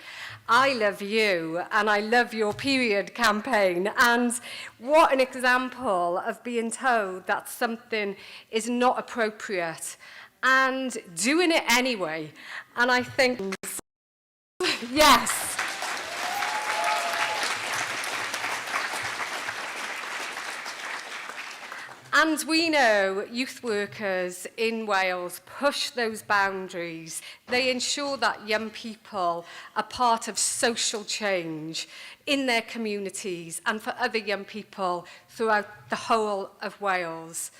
I love you and I love your period campaign, and what an example of being told that something is not appropriate and doing it anyway. And I think, yes. And we know youth workers in Wales push those boundaries. They ensure that young people are part of social change in their communities and for other young people throughout the whole of Wales.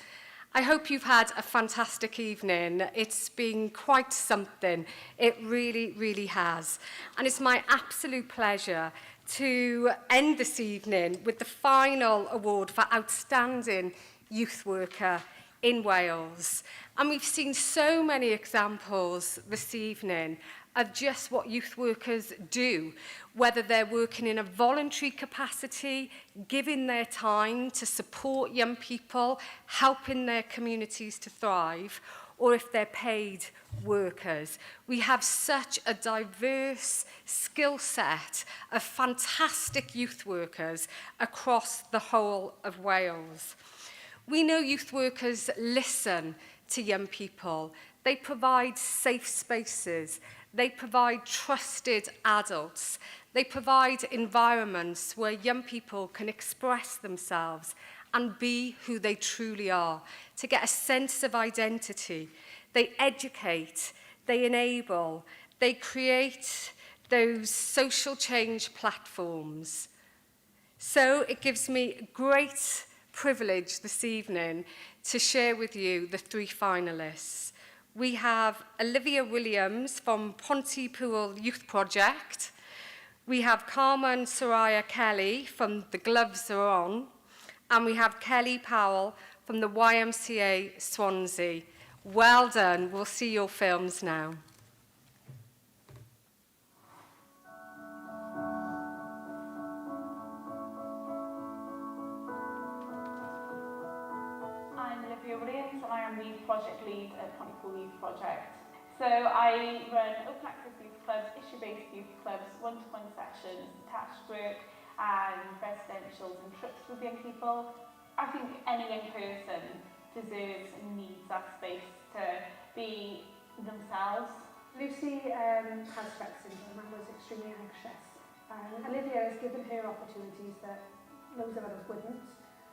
I hope you've had a fantastic evening. It's been quite something. It really, really has. And it's my absolute pleasure to end this evening with the final award for Outstanding Youth Worker in Wales. And we've seen so many examples this evening of just what youth workers do, whether they're working in a voluntary capacity, giving their time to support young people, helping their communities to thrive, or if they're paid workers. We have such a diverse skill set of fantastic youth workers across the whole of Wales. We know youth workers listen to young people. They provide safe spaces. They provide trusted adults. They provide environments where young people can express themselves and be who they truly are, to get a sense of identity. They educate, they enable, they create those social change platforms. So it gives me great privilege this evening to share with you the three finalists. We have Olivia Williams from Pontypool Youth Project. We have Carmen Soraya Kelly from The Gloves Are On. And we have Kelly Powell from the YMCA Swansea. Well done. We'll see your films now. And I am the project lead at Pontypool Youth Project. So I run open access youth clubs, issue-based youth clubs, one-to-one sessions, attached work and residentials and trips with young people. I think any young person deserves and needs that space to be themselves. Lucy has Rett syndrome and was extremely anxious. Olivia has given her opportunities that loads of others wouldn't.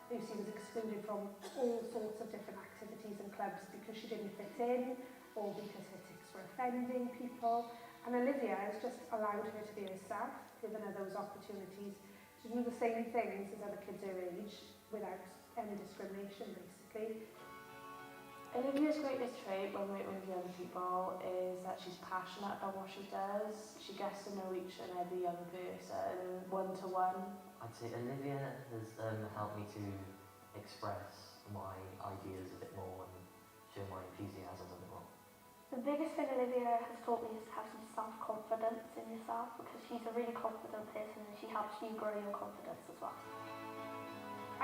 Lucy was excluded from all sorts of different activities and clubs because she didn't fit in or because her tics were offending people. And Olivia has just allowed her to be herself, given her those opportunities to do the same things as other kids her age without any discrimination, basically. Olivia's greatest trait when working with young people is that she's passionate about what she does. She gets to know each and every young person one-to-one. I'd say Olivia has helped me to express my ideas a bit more and show my enthusiasm a bit more. The biggest thing Olivia has taught me is to have some self-confidence in yourself, because she's a really confident person and she helps you grow your confidence as well.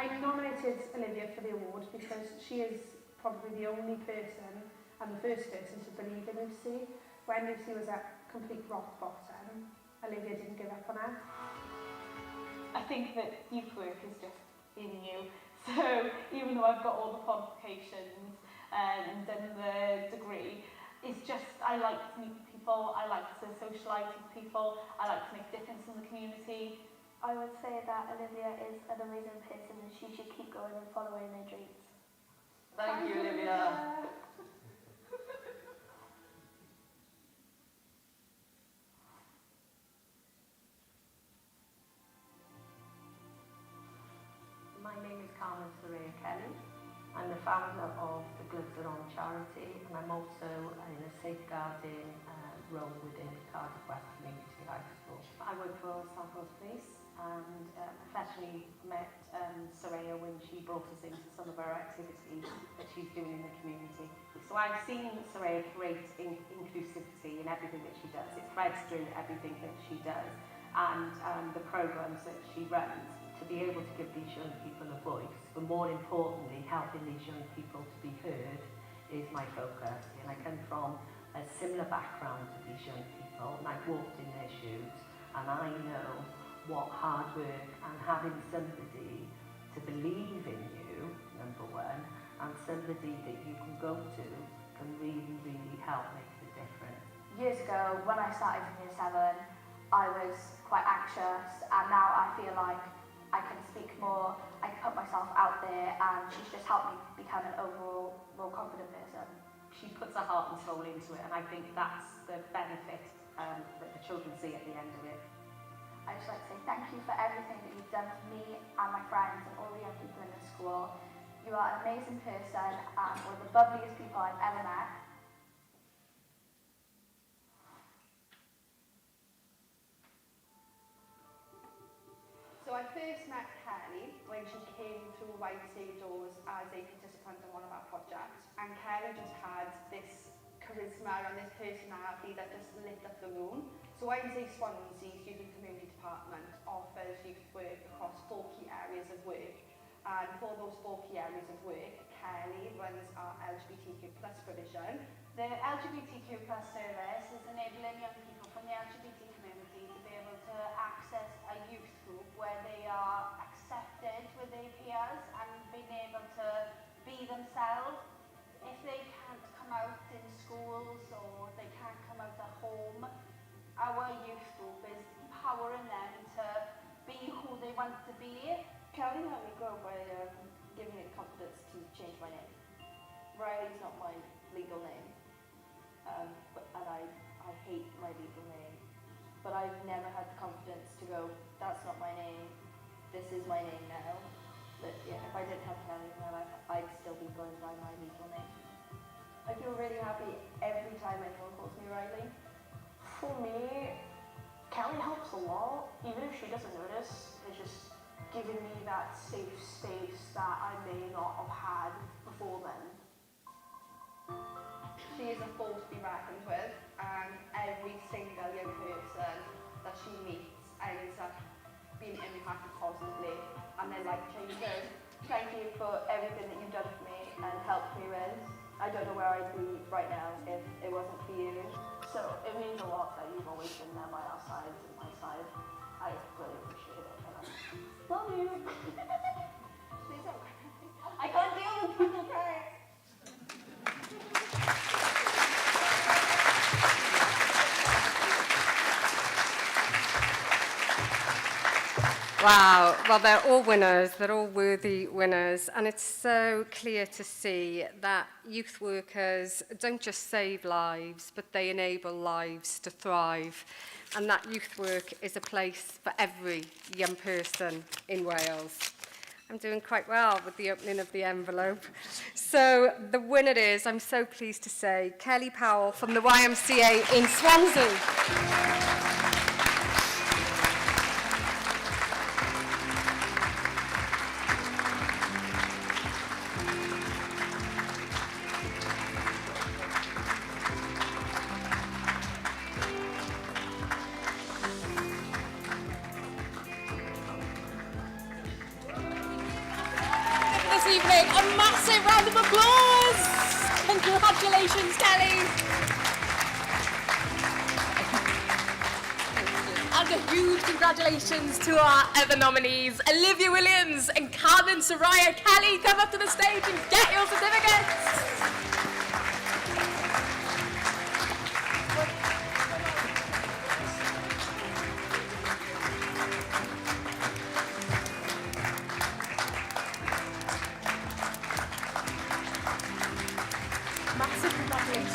I nominated Olivia for the award because she is probably the only person and the first person to believe in Lucy. When Lucy was at complete rock bottom, Olivia didn't give up on her. I think that youth work is just in you. So even though I've got all the qualifications and done the degree, it's just I like to meet people, I like to socialise with people, I like to make a difference in the community. I would say that Olivia is an amazing person and she should keep going and following her dreams. Thank you, Olivia. and Soraya Kelly. I'm the founder of the Gloves Are On charity, and I'm also in a safeguarding role within Cardiff West Community High School. I work for South Wales Police and professionally met Soraya when she brought us into some of our activities that she's doing in the community. So I've seen Soraya create inclusivity in everything that she does. It threads through everything that she does, and the programmes that she runs, to be able to give these young people a voice, but more importantly, helping these young people to be heard, is my focus. And I come from a similar background to these young people, and I've walked in their shoes, and I know what hard work and having somebody to believe in you, number one, and somebody that you can go to can really, really help make the difference. Years ago, when I started in Year 7, I was quite anxious, and now I feel like I can speak more, I can put myself out there, and she's just helped me become an overall more confident person. She puts her heart and soul into it, and I think that's the benefit that the children see at the end of it. I'd just like to say thank you for everything that you've done for me and my friends and all the young people in the school. You are an amazing person and one of the bubbliest people I've ever met. So I first met Kelly when she came through YMCA doors as a participant in one of our projects, and Kelly just had this charisma and this personality that just lit up the room. So YMCA Swansea's Youth and Community Department offers youth work across 4 key areas of work, and for those 4 key areas of work, Kelly runs our LGBTQ+ provision. The LGBTQ+ service is enabling young people from the LGBT community to be able to access a youth group where they are accepted with their peers and being able to be themselves. If they can't come out in schools or they can't come out at home, our youth group is empowering them to be who they want to be. Kelly helped me grow by giving me the confidence to change my name. Riley's not my legal name, and I hate my legal name. But I've never had the confidence to go, that's not my name, this is my name now. But yeah, if I didn't have Kelly in my life, I'd still be going by my legal name. I feel really happy every time anyone calls me Riley. For me, Kelly helps a lot, even if she doesn't notice. It's just giving me that safe space that I may not have had before then. She is a force to be reckoned with, and every single young person that she meets ends up being impacted positively, and their life changes. Thank you for everything that you've done for me and helped me with. I don't know where I'd be right now if it wasn't for you. So it means a lot that you've always been there by our sides and my side. I really appreciate it. And I love you. Please don't cry. I can't deal with people crying. Wow, well, they're all winners, they're all worthy winners, and it's so clear to see that youth workers don't just save lives, but they enable lives to thrive, and that youth work is a place for every young person in Wales. I'm doing quite well with the opening of the envelope. So the winner is, I'm so pleased to say, Kelly Powell from the YMCA in Swansea. This evening, a massive round of applause! Congratulations, Kelly! And a huge congratulations to our other nominees, Olivia Williams and Carmen Soraya Kelly. Come up to the stage and get your certificates! Massive congratulations.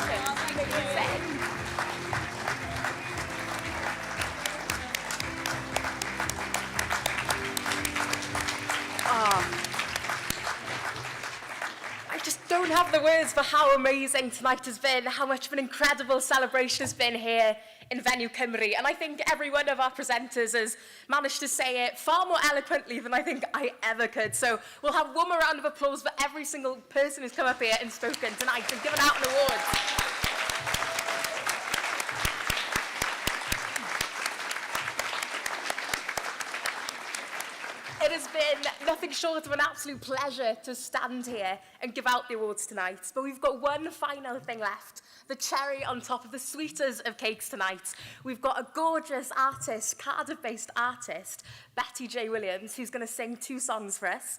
don't have the words for how amazing tonight has been, how much of an incredible celebration has been here in Venue Cymru. And I think every one of our presenters has managed to say it far more eloquently than I think I ever could. So we'll have one more round of applause for every single person who's come up here and spoken tonight and given out an award. It has been nothing short of an absolute pleasure to stand here and give out the awards tonight. But we've got one final thing left, the cherry on top of the sweetest of cakes tonight. We've got a gorgeous artist, Cardiff-based artist, Betty J. Williams, who's going to sing 2 songs for us.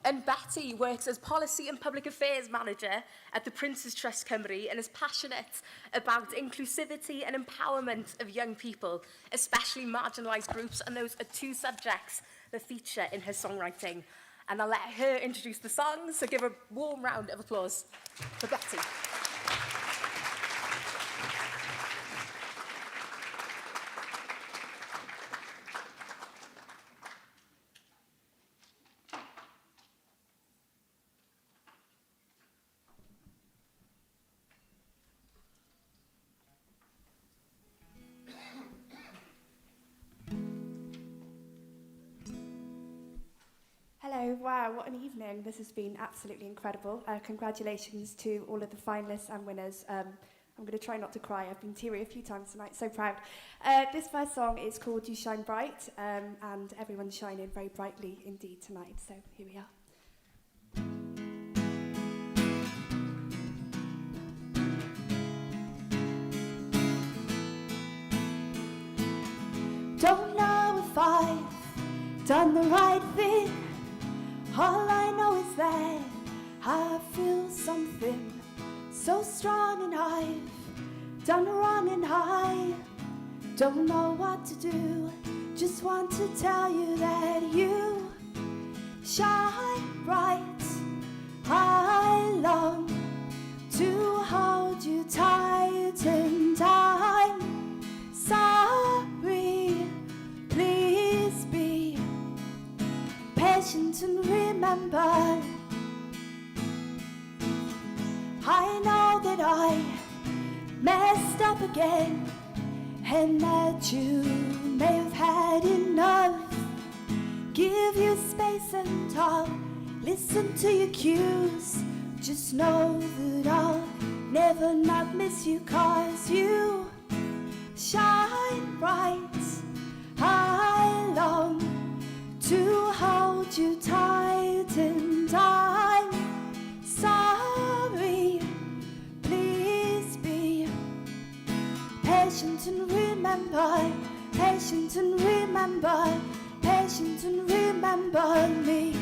And Betty works as Policy and Public Affairs Manager at the Prince's Trust Cymru and is passionate about inclusivity and empowerment of young people, especially marginalised groups, and those are 2 subjects that feature in her songwriting. And I'll let her introduce the songs, so give a warm round of applause for Betty. Hello, wow, what an evening. This has been absolutely incredible. Congratulations to all of the finalists and winners. I'm going to try not to cry. I've been teary a few times tonight, so proud. This first song is called You Shine Bright, and everyone's shining very brightly indeed tonight, so here we are. Don't know if I've done the right thing. All I know is that I feel something so strong, and I've done wrong, and I don't know what to do. Just want to tell you that you shine bright. I long to hold you tight, and I'm sorry. Please be patient and remember, I know that I messed up again, and that you may have had enough. Give you space and I'll listen to your cues. Just know that I'll never not miss you, 'cause you shine bright. I long to hold you tight, and I'm sorry. Please be patient and remember, patient and remember, patient and remember me.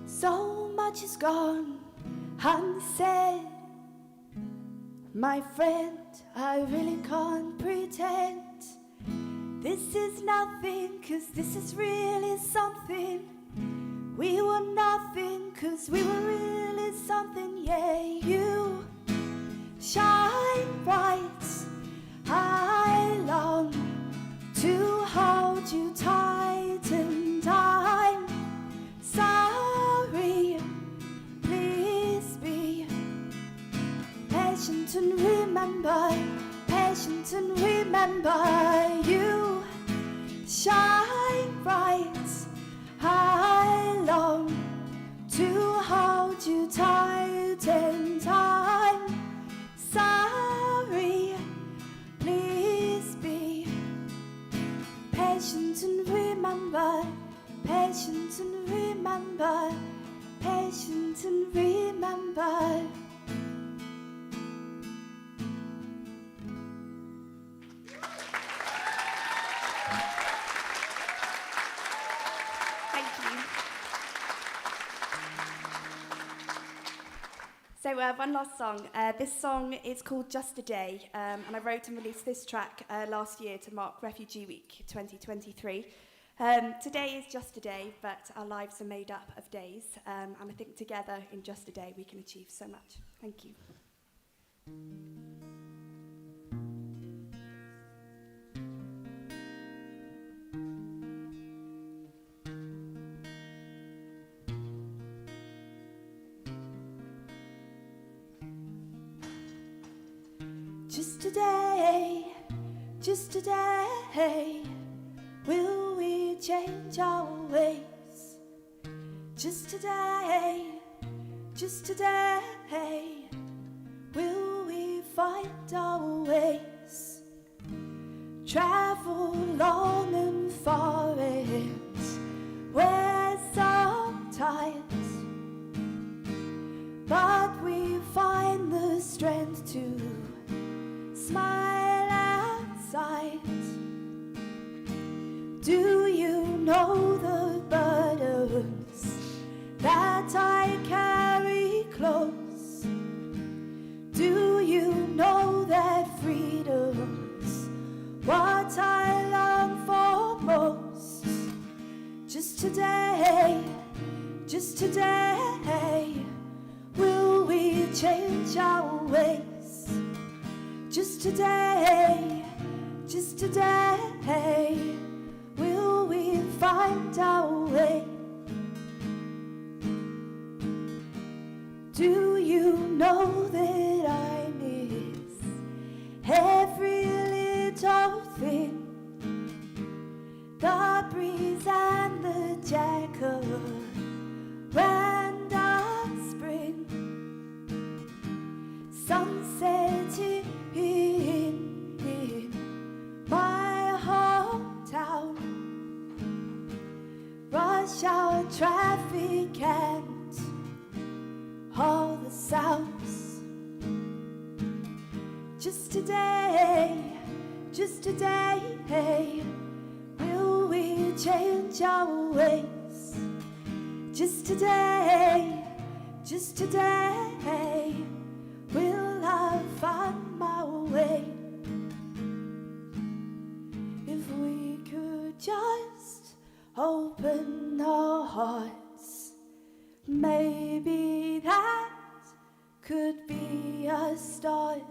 So much is gone unsaid, my friend, I really can't pretend this is nothing, 'cause this is really something. We were nothing, 'cause we were really something, yeah. You shine bright. I long to hold you tight, and I'm sorry. Please be patient and remember, patient and remember, you shine bright. I long to hold you tight, and I'm sorry. Please be patient and remember, patient and remember, patient and remember. Thank you. So one last song. This song is called Just a Day, and I wrote and released this track last year to mark Refugee Week 2023. Today is just a day, but our lives are made up of days, and I think together in just a day we can achieve so much. Thank you. Just a day, will we change our ways? Just a day, will we find our ways? Travel long and far and we're so tired, but we find the strength to smile outside. Do you know the burdens that I carry close? Do you know that freedom's what I long for most? Just today, will we change our ways? Just today, will we find our way? Do you know that I miss every little thing? The breeze and the jackal and the spring, sunset in my hometown, rush hour traffic and all the sounds. Just today, will we change our ways? Just today, will I find my way? If we could just open our hearts, maybe that could be a start.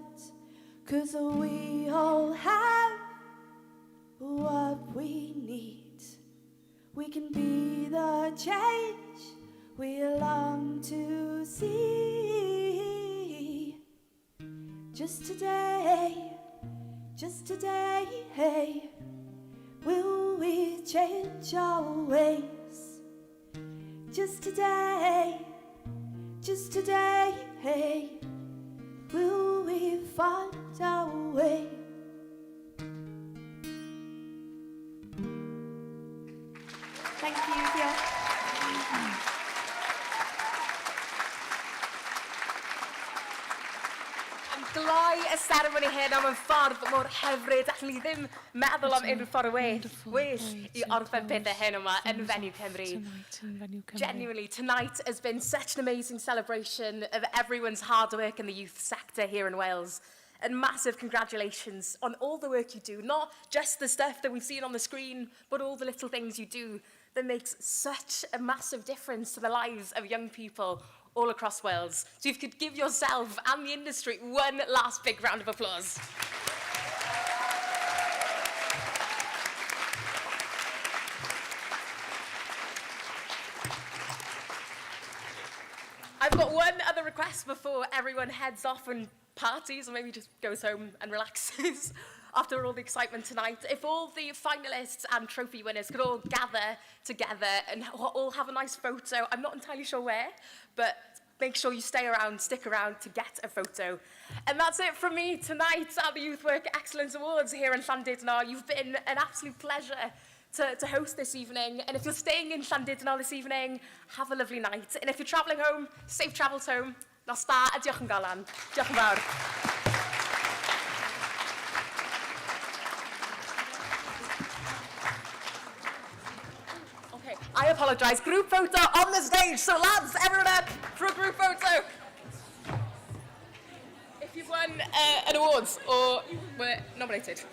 'Cause we all have what we need. We can be the change we long to see. Just today, will we change our ways? Just today, will we find our way? Thank you, yeah. Gloi y seremoni hyn am y ffordd mor hyfryd, allwn ni ddim meddwl am unrhyw ffordd well I orffen pethau hyn yma yn Fenyw Cymru. Genuinely, tonight has been such an amazing celebration of everyone's hard work in the youth sector here in Wales. And massive congratulations on all the work you do, not just the stuff that we've seen on the screen, but all the little things you do that makes such a massive difference to the lives of young people all across Wales. So if you could give yourself and the industry one last big round of applause. I've got one other request before everyone heads off and parties, or maybe just goes home and relaxes after all the excitement tonight. If all the finalists and trophy winners could all gather together and all have a nice photo. I'm not entirely sure where, but make sure you stick around to get a photo. And that's it from me tonight at the Youth Work Excellence Awards here in Llandudno. You've been an absolute pleasure to host this evening. And if you're staying in Llandudno this evening, have a lovely night. And if you're travelling home, safe travels home. Nos da a diolch yn galan. Diolch yn fawr. Okay, I apologise. Group photo on the stage. So lads, everyone up for a group photo. If you've won an awards or were nominated.